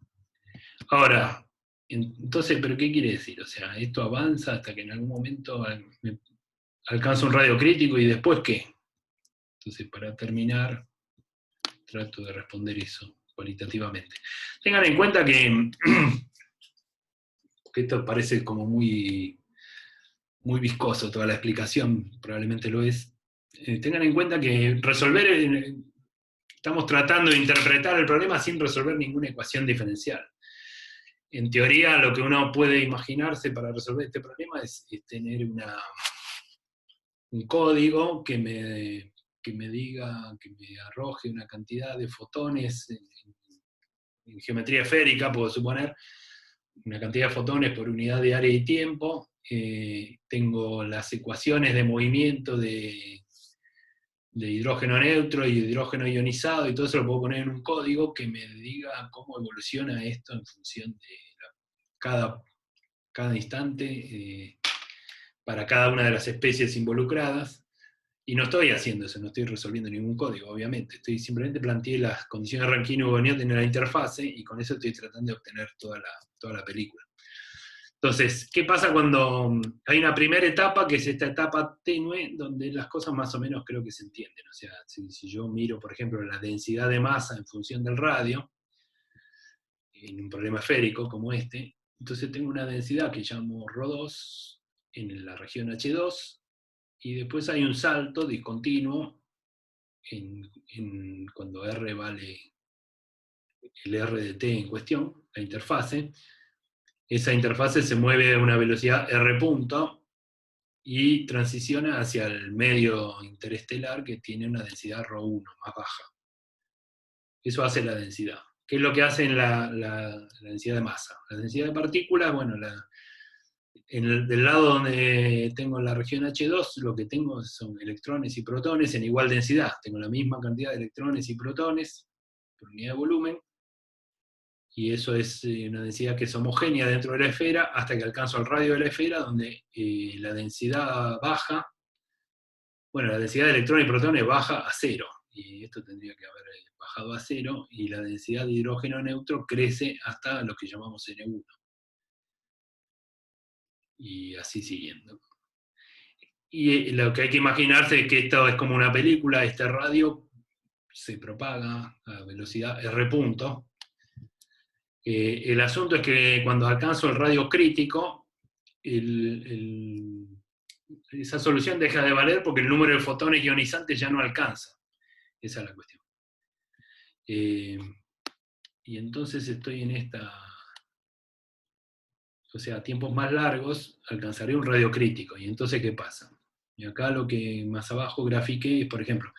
Ahora, entonces, ¿pero qué quiere decir? O sea, esto avanza hasta que en algún momento alcanza un radio crítico y después ¿qué? Entonces, para terminar, trato de responder eso cualitativamente. Tengan en cuenta que esto parece como muy viscoso toda la explicación, probablemente lo es. Tengan en cuenta que estamos tratando de interpretar el problema sin resolver ninguna ecuación diferencial. En teoría, lo que uno puede imaginarse para resolver este problema es tener un código que me diga, que me arroje una cantidad de fotones en geometría esférica, puedo suponer, una cantidad de fotones por unidad de área y tiempo. Tengo las ecuaciones de movimiento de hidrógeno neutro y hidrógeno ionizado, y todo eso lo puedo poner en un código que me diga cómo evoluciona esto en función de cada instante, para cada una de las especies involucradas. Y no estoy haciendo eso, no estoy resolviendo ningún código, obviamente. Simplemente planteé las condiciones Rankine-Hugoniot en la interfase, y con eso estoy tratando de obtener toda la película. Entonces, ¿qué pasa cuando hay una primera etapa, que es esta etapa tenue, donde las cosas más o menos creo que se entienden? O sea, si yo miro, por ejemplo, la densidad de masa en función del radio, en un problema esférico como este, entonces tengo una densidad que llamo ρ2 en la región H2, y después hay un salto discontinuo cuando R vale el R de t en cuestión, la interfase. Esa interfase se mueve a una velocidad r punto y transiciona hacia el medio interestelar, que tiene una densidad ρ1 más baja. Eso hace la densidad. ¿Qué es lo que hace en la densidad de masa? La densidad de partículas, bueno, del lado donde tengo la región H2, lo que tengo son electrones y protones en igual densidad. Tengo la misma cantidad de electrones y protones por unidad de volumen, y eso es una densidad que es homogénea dentro de la esfera hasta que alcanzo el radio de la esfera, donde la densidad baja, bueno, la densidad de electrones y protones baja a 0, y esto tendría que haber bajado a 0, y la densidad de hidrógeno neutro crece hasta lo que llamamos N1. Y así siguiendo. Y lo que hay que imaginarse es que esto es como una película, este radio se propaga a velocidad r punto. El asunto es que cuando alcanzo el radio crítico, esa solución deja de valer porque el número de fotones ionizantes ya no alcanza. Esa es la cuestión. Y entonces estoy en esta... O sea, a tiempos más largos alcanzaré un radio crítico. ¿Y entonces qué pasa? Y acá lo que más abajo grafiqué es, por ejemplo,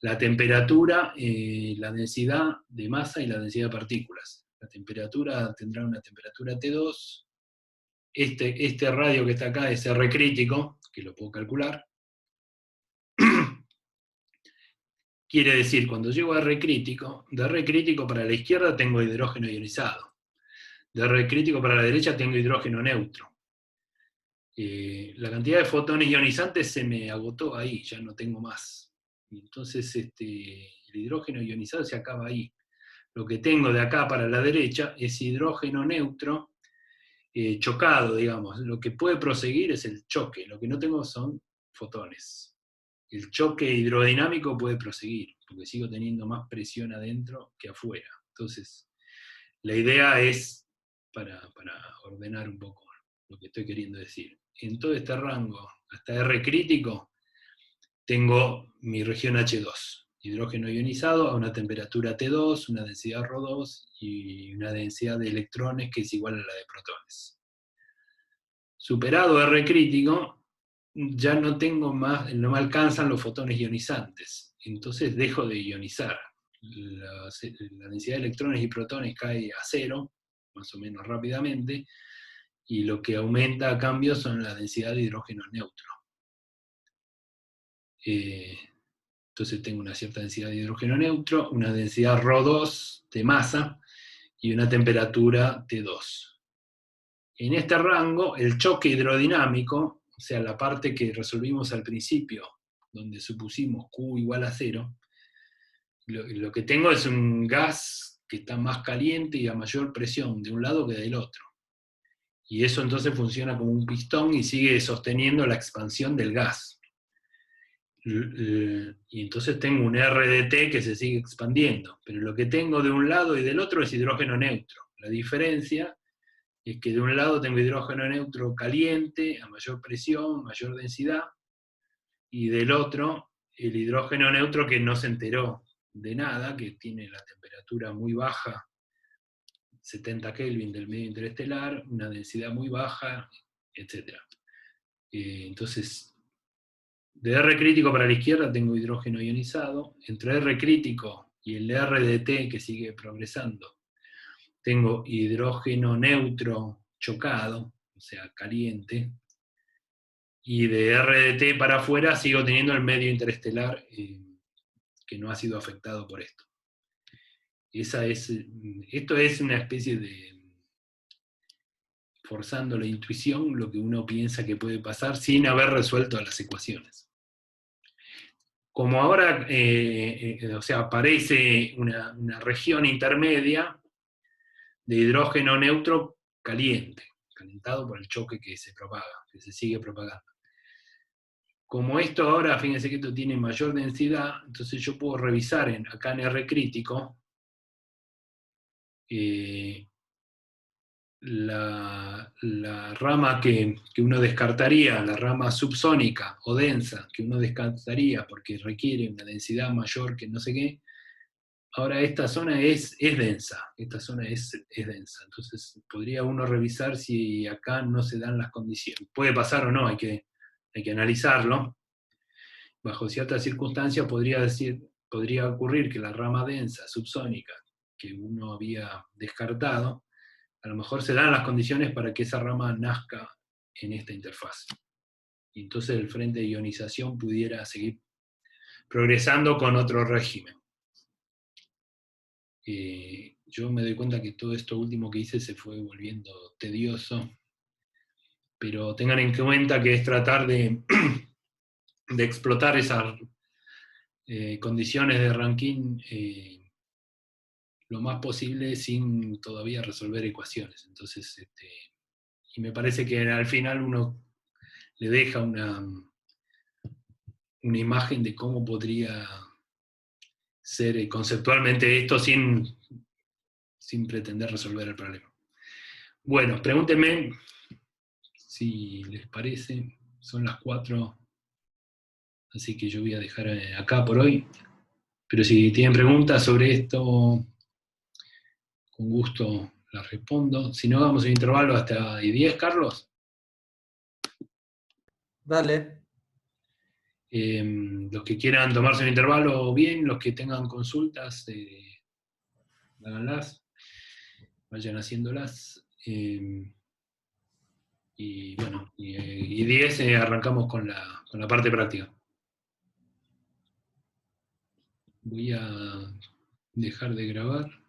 la temperatura, la densidad de masa y la densidad de partículas. La temperatura tendrá una temperatura T2. Este radio que está acá es R crítico, que lo puedo calcular. Quiere decir, cuando llego a R crítico, de R crítico para la izquierda tengo hidrógeno ionizado. De R crítico para la derecha tengo hidrógeno neutro. La cantidad de fotones ionizantes se me agotó ahí, ya no tengo más. Entonces el hidrógeno ionizado se acaba ahí. Lo que tengo de acá para la derecha es hidrógeno neutro chocado, digamos. Lo que puede proseguir es el choque, lo que no tengo son fotones. El choque hidrodinámico puede proseguir, porque sigo teniendo más presión adentro que afuera. Entonces, la idea es, para ordenar un poco lo que estoy queriendo decir, en todo este rango, hasta R crítico, tengo mi región H2, hidrógeno ionizado a una temperatura T2, una densidad ρ2 y una densidad de electrones que es igual a la de protones. Superado R crítico, ya no tengo más, no me alcanzan los fotones ionizantes, entonces dejo de ionizar. La densidad de electrones y protones cae a cero, más o menos rápidamente, y lo que aumenta a cambio son la densidad de hidrógeno neutro. Entonces tengo una cierta densidad de hidrógeno neutro, una densidad ρ2 de masa y una temperatura T2. En este rango, el choque hidrodinámico, o sea, la parte que resolvimos al principio, donde supusimos Q igual a 0, lo que tengo es un gas que está más caliente y a mayor presión de un lado que del otro. Y eso entonces funciona como un pistón y sigue sosteniendo la expansión del gas. Y entonces tengo un RDT que se sigue expandiendo, pero lo que tengo de un lado y del otro es hidrógeno neutro. La diferencia es que de un lado tengo hidrógeno neutro caliente, a mayor presión, mayor densidad, y del otro el hidrógeno neutro que no se enteró de nada, que tiene la temperatura muy baja, 70 Kelvin del medio interestelar, una densidad muy baja, etc. Entonces, de R crítico para la izquierda tengo hidrógeno ionizado, entre R crítico y el RDT que sigue progresando, tengo hidrógeno neutro chocado, o sea, caliente, y de RDT para afuera sigo teniendo el medio interestelar que no ha sido afectado por esto. Esto es una especie de, forzando la intuición, lo que uno piensa que puede pasar sin haber resuelto las ecuaciones. Como ahora, o sea, aparece una región intermedia de hidrógeno neutro caliente, calentado por el choque que se propaga, que se sigue propagando. Como esto ahora, fíjense que esto tiene mayor densidad, entonces yo puedo revisar acá en R crítico la rama que uno descartaría, la rama subsónica o densa, que uno descartaría porque requiere una densidad mayor que no sé qué. Ahora esta zona es densa, esta zona es densa, entonces podría uno revisar si acá no se dan las condiciones. Puede pasar o no, hay que analizarlo. Bajo ciertas circunstancias podría ocurrir que la rama densa, subsónica, que uno había descartado, a lo mejor se dan las condiciones para que esa rama nazca en esta interfaz. Y entonces el frente de ionización pudiera seguir progresando con otro régimen. Yo me doy cuenta que todo esto último que hice se fue volviendo tedioso, pero tengan en cuenta que es tratar de explotar esas condiciones de Rankine lo más posible sin todavía resolver ecuaciones. Entonces, y me parece que al final uno le deja una imagen de cómo podría ser conceptualmente esto sin pretender resolver el problema. Bueno, pregúntenme si les parece, son las 4, así que yo voy a dejar acá por hoy, pero si tienen preguntas sobre esto, con gusto las respondo. Si no, vamos a un intervalo hasta 10, Carlos. Dale. Los que quieran tomarse un intervalo, bien, los que tengan consultas, háganlas, vayan haciéndolas. Y bueno, y 10 arrancamos con la parte práctica. Voy a dejar de grabar.